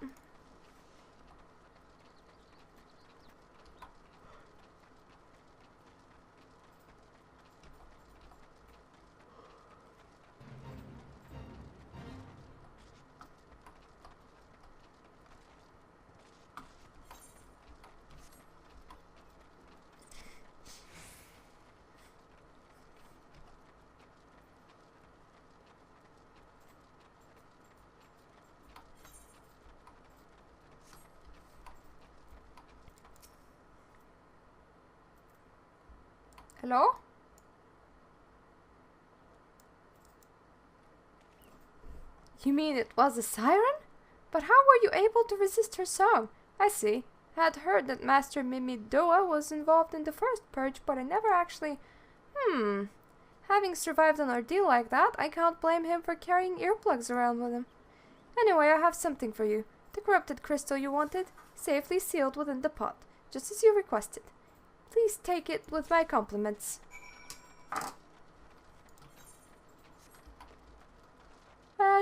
Hello? You mean it was a siren? But how were you able to resist her song? I see. I had heard that Master Mimidoa was involved in the first purge, but I never actually... Having survived an ordeal like that, I can't blame him for carrying earplugs around with him. Anyway, I have something for you. The corrupted crystal you wanted, safely sealed within the pot, just as you requested. Please take it with my compliments. And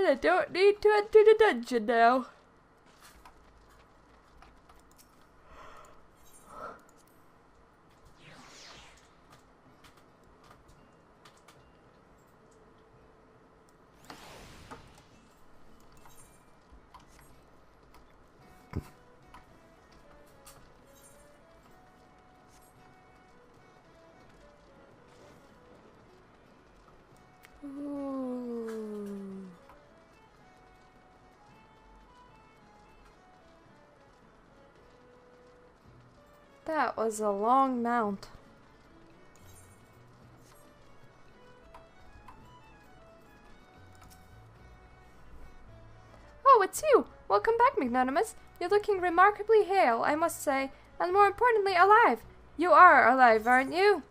I don't need to enter the dungeon now. Ooh. That was a long mount. Oh, it's you! Welcome back, Magnanimous. You're looking remarkably hale, I must say, and more importantly, alive. You are alive, aren't you?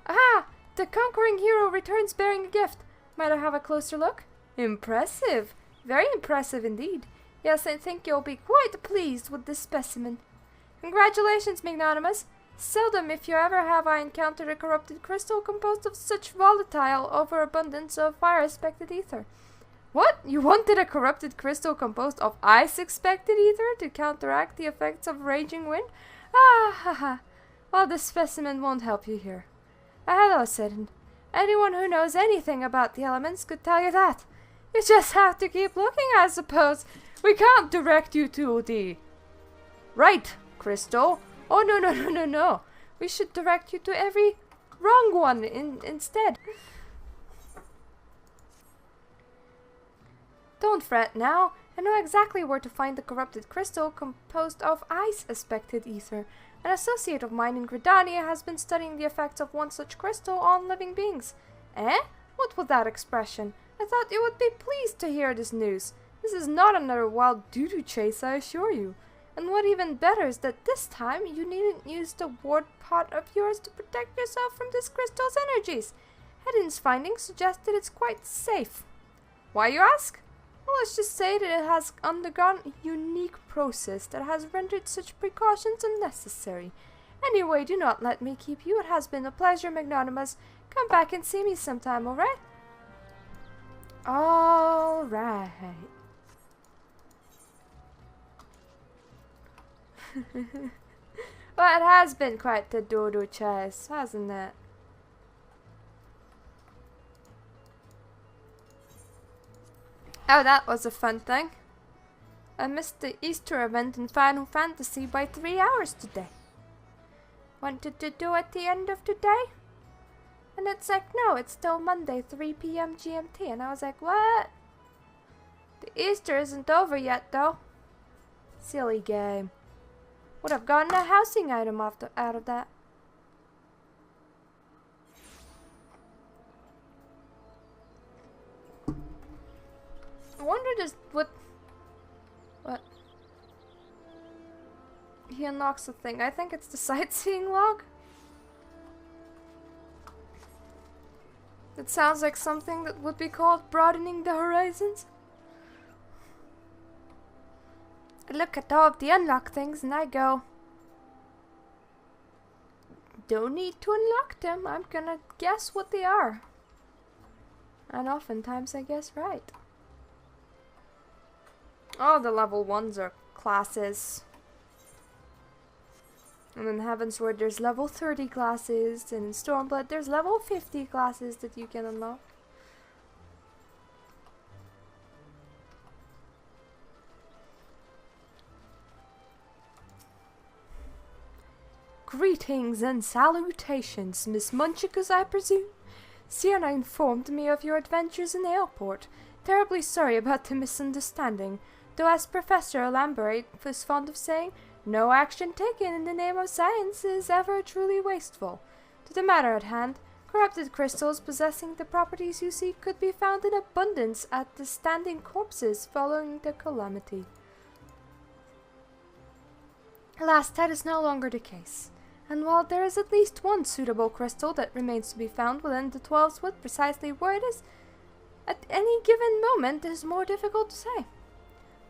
Aha! The conquering hero returns bearing a gift. Might I have a closer look? Impressive. Very impressive indeed. Yes, I think you'll be quite pleased with this specimen. Congratulations, Magnanimous. Seldom, if you ever have I encountered a corrupted crystal composed of such volatile overabundance of fire-expected ether. What? You wanted a corrupted crystal composed of ice-expected ether to counteract the effects of raging wind? Ah ha ha. Well, this specimen won't help you here. Hello, Sidon. Anyone who knows anything about the elements could tell you that. You just have to keep looking, I suppose. We can't direct you to the right crystal. Oh, no. We should direct you to every wrong one instead. Don't fret now. I know exactly where to find the corrupted crystal composed of ice-aspected ether. An associate of mine in Gridania has been studying the effects of one such crystal on living beings. Eh? What was that expression? I thought you would be pleased to hear this news. This is not another wild doo-doo chase, I assure you. And what even better is that this time you needn't use the ward pot of yours to protect yourself from this crystal's energies. Hedin's findings suggest that it's quite safe. Why, you ask? Well, let's just say that it has undergone a unique process that has rendered such precautions unnecessary. Anyway, do not let me keep you. It has been a pleasure, Magnanimous. Come back and see me sometime, alright? Alright. Well, it has been quite the dodo chase, hasn't it? Oh, that was a fun thing. I missed the Easter event in Final Fantasy by 3 hours today. Wanted to do at the end of today? And it's like, no, it's still Monday, 3 p.m. GMT. And I was like, what? The Easter isn't over yet, though. Silly game. Would have gotten a housing item out of that. I wonder just what he unlocks the thing. I think it's the sightseeing log. It sounds like something that would be called broadening the horizons. I look at all of the unlock things and I go, don't need to unlock them. I'm gonna guess what they are. And oftentimes I guess right. Oh, the level 1s are classes. And in Heavensward there's level 30 classes, and in Stormblood there's level 50 classes that you can unlock. Greetings and salutations, Miss Munchicus, I presume. Sienna informed me of your adventures in Aleport. Terribly sorry about the misunderstanding, though as Professor Lambert was fond of saying, no action taken in the name of science is ever truly wasteful. To the matter at hand, corrupted crystals possessing the properties you seek could be found in abundance at the standing corpses following the calamity. Alas, that is no longer the case. And while there is at least one suitable crystal that remains to be found within the 12's wood, precisely where it is at any given moment is more difficult to say.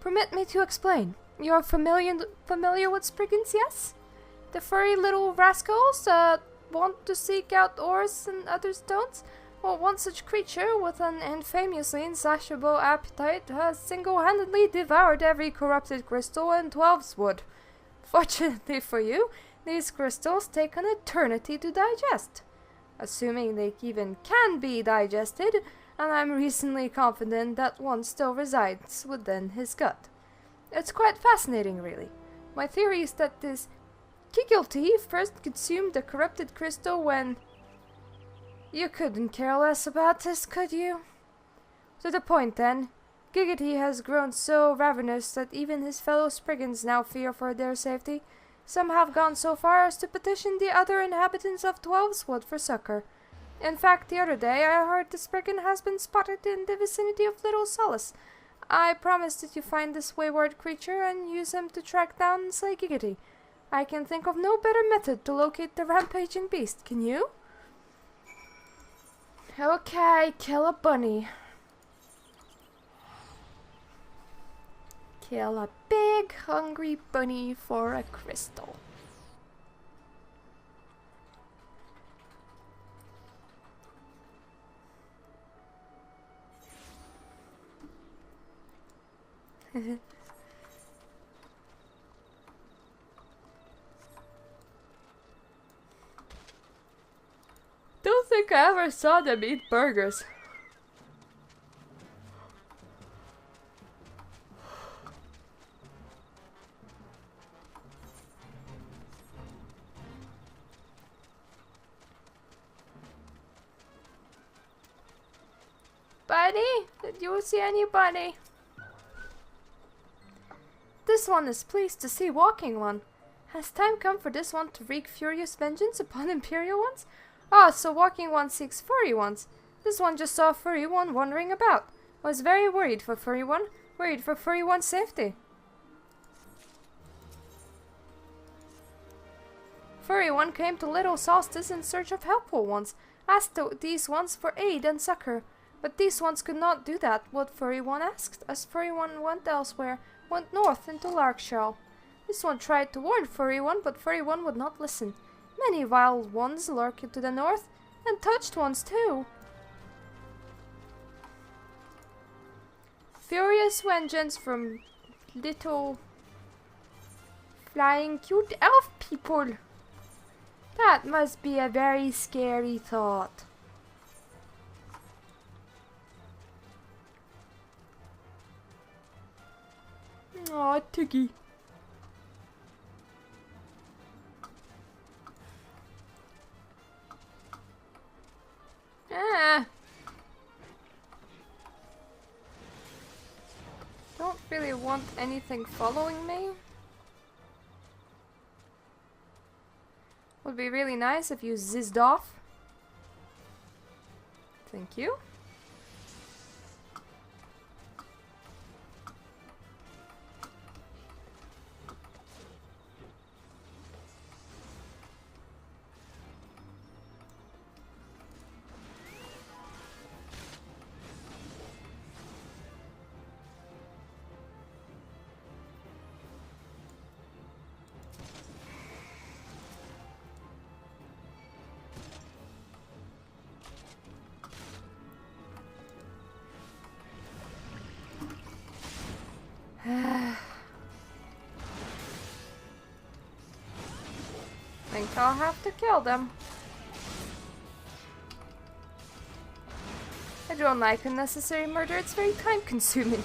Permit me to explain. You are familiar with Spriggans, yes? The furry little rascals want to seek out ores and other stones? Well, one such creature with an infamously insatiable appetite has single-handedly devoured every corrupted crystal in 12's wood. Fortunately for you, these crystals take an eternity to digest. Assuming they even can be digested, and I'm reasonably confident that one still resides within his gut. It's quite fascinating, really. My theory is that this Giggity first consumed the corrupted crystal when... You couldn't care less about this, could you? To the point, then. Giggity has grown so ravenous that even his fellow Spriggans now fear for their safety. Some have gone so far as to petition the other inhabitants of 12's Wood for succor. In fact, the other day I heard the Spriggan has been spotted in the vicinity of Little Solace. I promise that you find this wayward creature and use him to track down and slay Giggity. I can think of no better method to locate the rampaging beast, can you? Okay, kill a bunny. Kill a big, hungry bunny for a crystal. I ever saw them eat burgers. Bunny? Did you see anybody? This one is pleased to see Walking One. Has time come for this one to wreak furious vengeance upon Imperial ones? Ah, so Walking One seeks furry ones. This one just saw Furry One wandering about. Was very worried for Furry One. Worried for Furry One's safety. Furry One came to Little Solstice in search of helpful ones. Asked these ones for aid and succor. But these ones could not do that, what Furry One asked, as Furry One went elsewhere, went north into Larkshell. This one tried to warn Furry One, but Furry One would not listen. Many wild ones lurk to the north, and touched ones too. Furious vengeance from little flying cute elf people. That must be a very scary thought. Aw, Tiggy. Don't really want anything following me. Would be really nice if you zizzed off. Thank you. Think I'll have to kill them. I don't like unnecessary murder, it's very time consuming.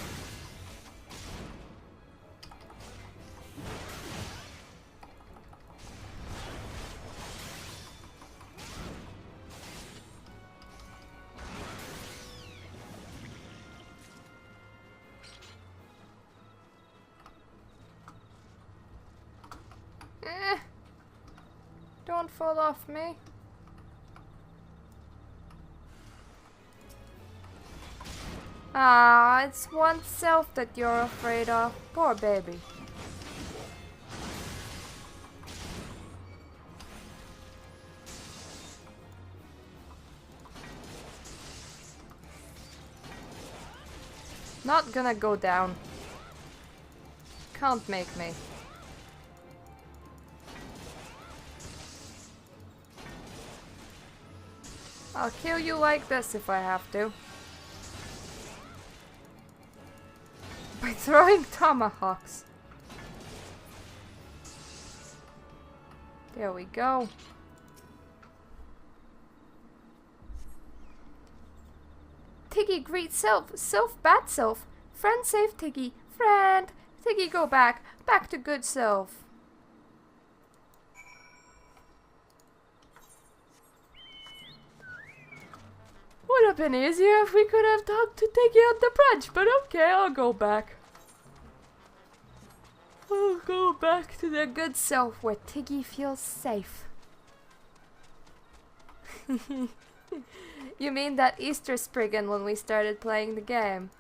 Don't fall off me. Ah, it's oneself that you're afraid of. Poor baby. Not gonna go down. Can't make me. I'll kill you like this if I have to. By throwing tomahawks. There we go. Tiggy greet Sylph. Sylph bat Sylph. Friend save Tiggy. Friend. Tiggy go back. Back to good Sylph. Would have been easier if we could have talked to Tiggy on the bridge, but okay, I'll go back. I'll go back to the good Sylph where Tiggy feels safe. You mean that Easter Spriggan when we started playing the game?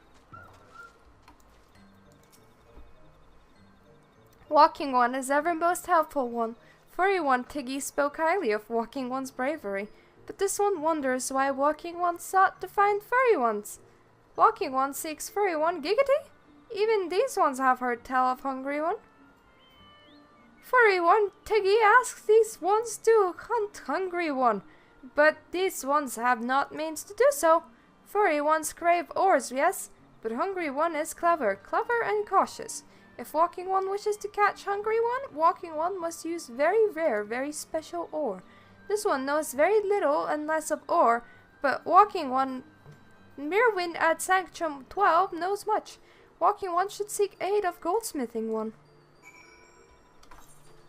Walking One is ever most helpful one. Furry One Tiggy spoke highly of Walking One's bravery. But this one wonders why Walking One sought to find Furry Ones. Walking One seeks Furry One Giggity? Even these ones have heard tell of Hungry One. Furry One Tiggy asks these ones to hunt Hungry One, but these ones have not means to do so. Furry Ones crave ores, yes, but Hungry One is clever and cautious. If Walking One wishes to catch Hungry One, Walking One must use very rare, very special ore. This one knows very little unless of ore, but Walking One, Mirwin at Sanctum 12 knows much. Walking One should seek aid of Goldsmithing One.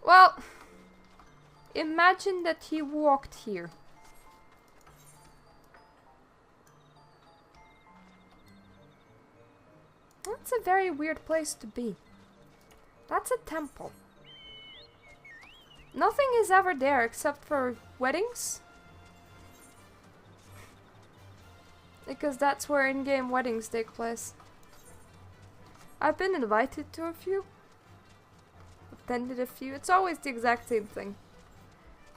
Well, imagine that he walked here. That's a very weird place to be. That's a temple. Nothing is ever there except for weddings. Because that's where in-game weddings take place. I've been invited to a few. Attended a few. It's always the exact same thing.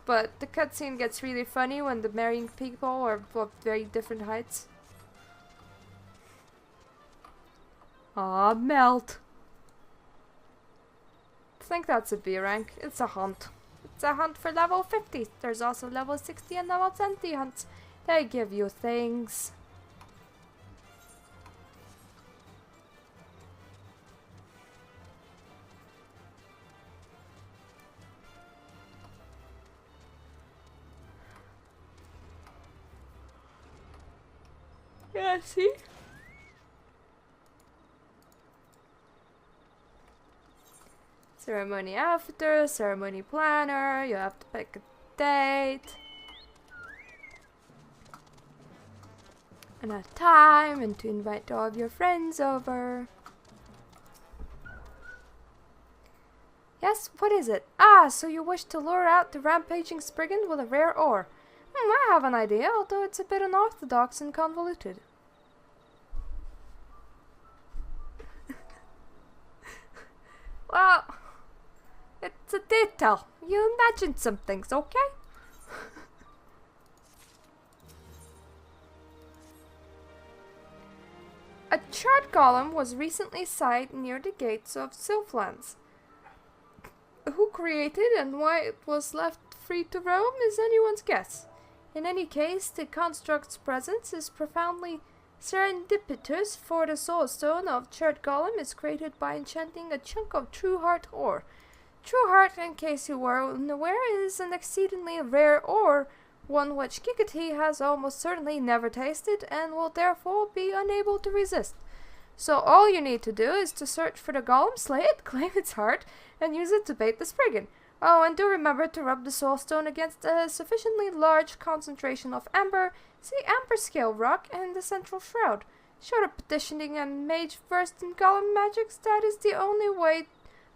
But the cutscene gets really funny when the marrying people are of very different heights. Ah, melt. I think that's a B rank. It's a hunt. It's a hunt for level 50. There's also level 60 and level 70 hunts. They give you things. Yeah, see? Ceremony after, ceremony planner, you have to pick a date. And a time, and to invite all of your friends over. Yes, what is it? Ah, so you wish to lure out the rampaging Spriggan with a rare ore. I have an idea, although it's a bit unorthodox and convoluted. Well, it's a detail. You imagine some things, okay? A chart column was recently sighted near the gates of Sylphs. Who created and why it was left free to roam is anyone's guess. In any case, the construct's presence is profoundly serendipitous, for the soul stone of Chart Golem is created by enchanting a chunk of True Heart ore. True Heart, in case you were unaware, is an exceedingly rare ore, one which Giggity has almost certainly never tasted and will therefore be unable to resist. So all you need to do is to search for the golem, slay it, claim its heart, and use it to bait the Spriggan. Oh, and do remember to rub the soul stone against a sufficiently large concentration of amber, see amber scale rock and the central shroud. Short of petitioning a mage versed in golem magics, that is the only way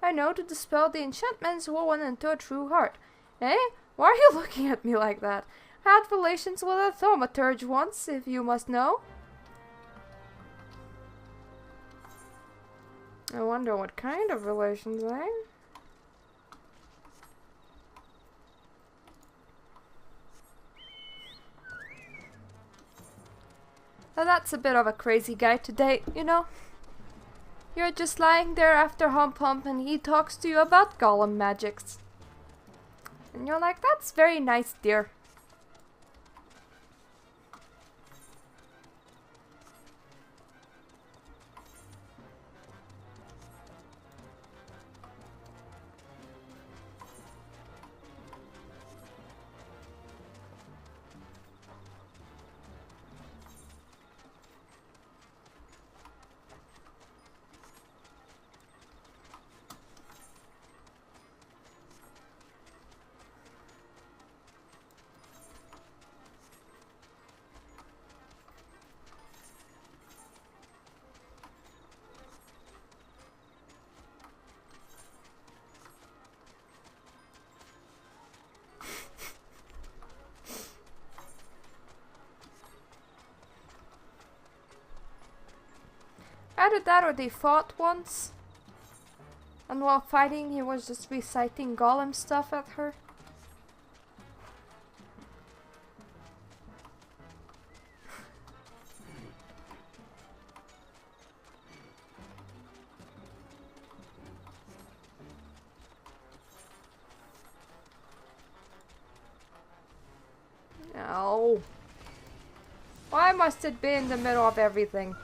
I know to dispel the enchantments woven into a true heart. Eh? Why are you looking at me like that? I had relations with a thaumaturge once, if you must know. I wonder what kind of relations, eh? Now that's a bit of a crazy guy to date, you know? You're just lying there after Hump Hump and he talks to you about golem magics. And you're like, that's very nice, dear. Either that or they fought once. And while fighting he was just reciting golem stuff at her. No. Why must it be in the middle of everything?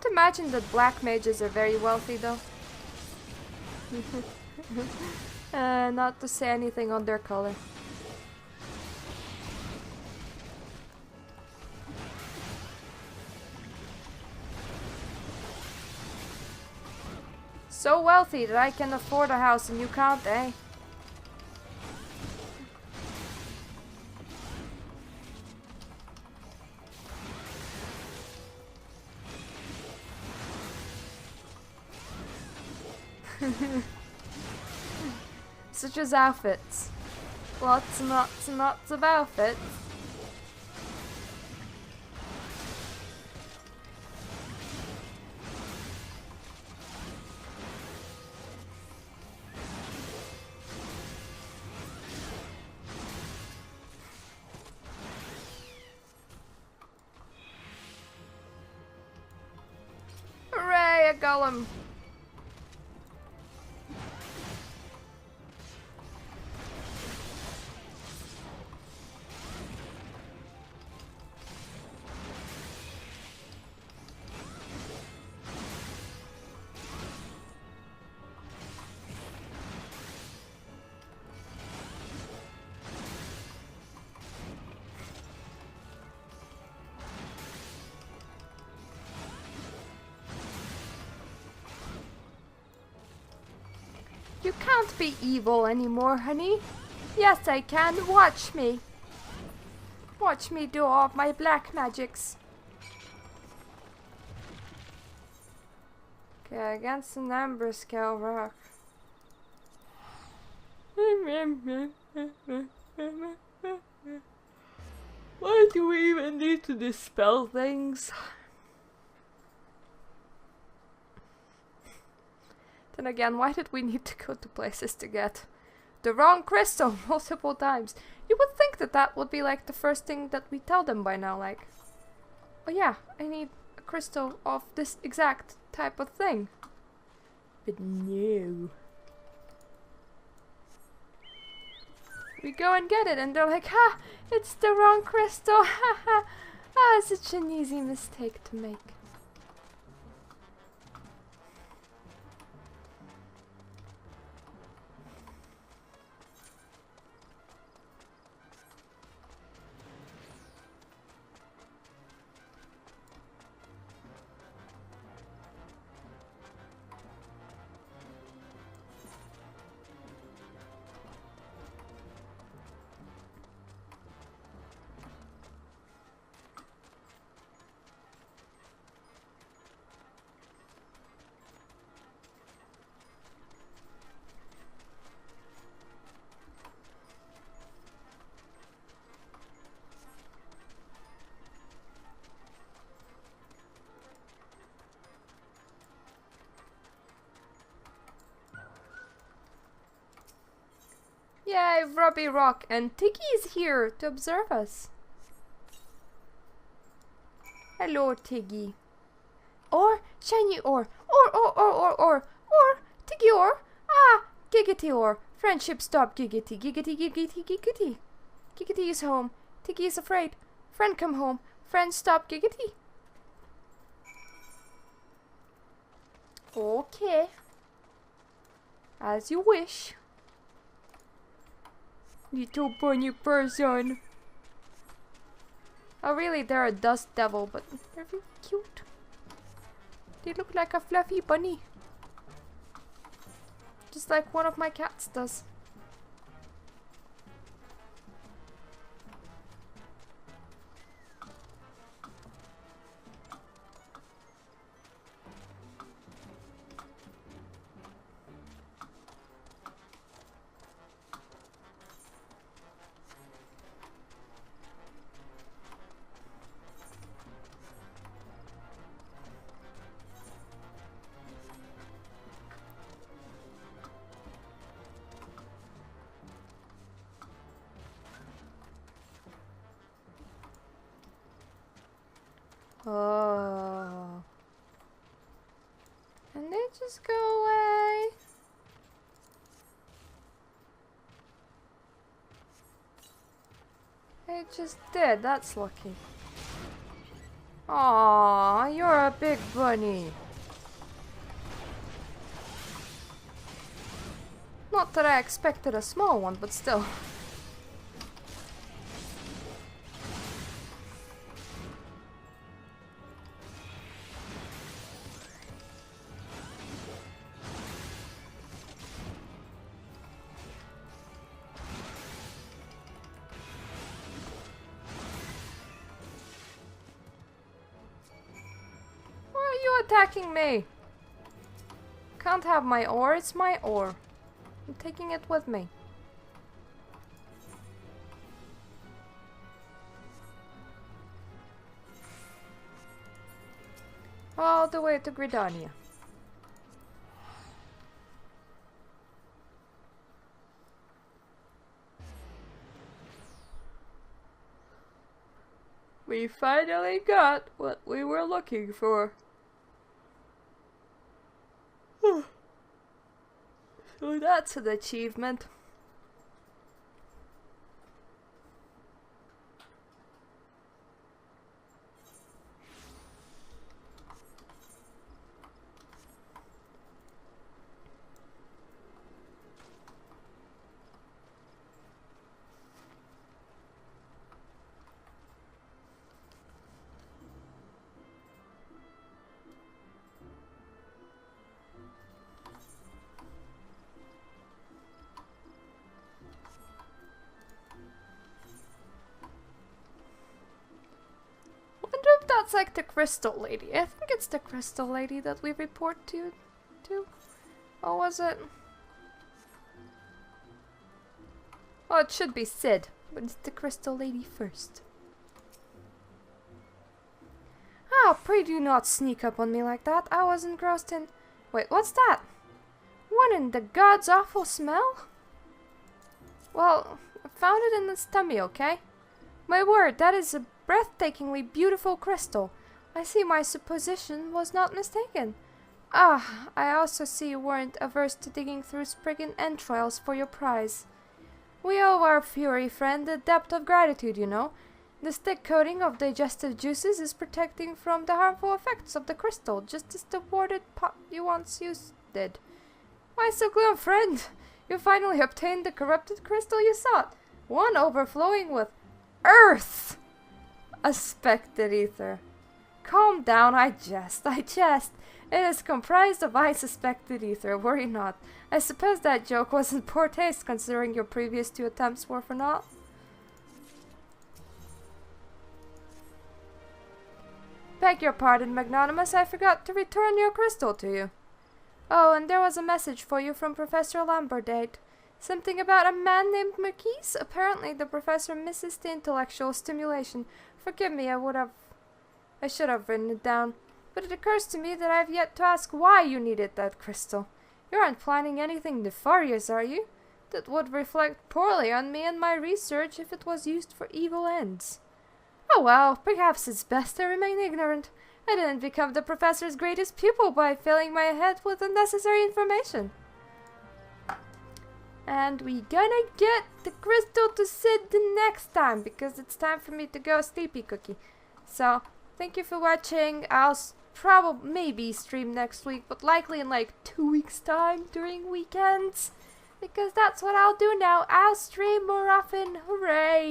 imagine that black mages are very wealthy though. Not to say anything on their color. So wealthy that I can afford a house and you can't, eh? Such as outfits. Lots and lots and lots of outfits. Hooray, a golem! You can't be evil anymore, honey. Yes, I can. Watch me. Watch me do all of my black magics. Okay, against an amber scale rock. Why do we even need to dispel things? Then again, why did we need to go to places to get the wrong crystal multiple times? You would think that that would be like the first thing that we tell them by now, like, oh yeah, I need a crystal of this exact type of thing. But no. We go and get it and they're like, ha, it's the wrong crystal, ha ha. Ah, such an easy mistake to make. Yay, Robbie Rock, and Tiggy is here to observe us. Hello, Tiggy. Or, shiny ore, or, Tiggy ore, ah, Giggity ore, friendship stop Giggity, Giggity, Giggity, Giggity. Giggity is home, Tiggy is afraid, friend come home, friend stop Giggity. Okay. As you wish. Little bunny person. Oh really, they're a dust devil, but they're very cute. They look like a fluffy bunny. Just like one of my cats does. Oh. And they just go away. They just did. That's lucky. Aw, you're a big bunny. Not that I expected a small one, but still. Why are you attacking me? Can't have my ore, it's my ore. I'm taking it with me. All the way to Gridania. We finally got what we were looking for. So that's an achievement. That's like the crystal lady. I think it's the crystal lady that we report to. Or was it? Oh, it should be Sid, but it's the crystal lady first. Oh, pray do not sneak up on me like that. I was engrossed in... Wait, what's that? What in the god's awful smell? Well, I found it in the tummy, okay? My word, that is a breathtakingly beautiful crystal. I see my supposition was not mistaken. Ah, I also see you weren't averse to digging through Spriggan entrails for your prize. We owe our fury friend a debt of gratitude, you know. The thick coating of digestive juices is protecting from the harmful effects of the crystal, just as the warded pot you once used did. Why so glum, friend? You finally obtained the corrupted crystal you sought, one overflowing with earth! A spected ether. Calm down, I jest. It is comprised of I suspected ether, worry not. I suppose that joke was in poor taste considering your previous 2 attempts were for naught. Beg your pardon, Magnanimous, I forgot to return your crystal to you. Oh, and there was a message for you from Professor Lamberdate. Something about a man named Marquise? Apparently the professor misses the intellectual stimulation. Forgive me, I should have written it down. But it occurs to me that I have yet to ask why you needed that crystal. You aren't planning anything nefarious, are you? That would reflect poorly on me and my research if it was used for evil ends. Oh well, perhaps it's best I remain ignorant. I didn't become the professor's greatest pupil by filling my head with unnecessary information. And we gonna get the crystal to Sid the next time, because it's time for me to go sleepy cookie. So, thank you for watching. I'll probably maybe stream next week, but likely in like 2 weeks time during weekends. Because that's what I'll do now. I'll stream more often. Hooray!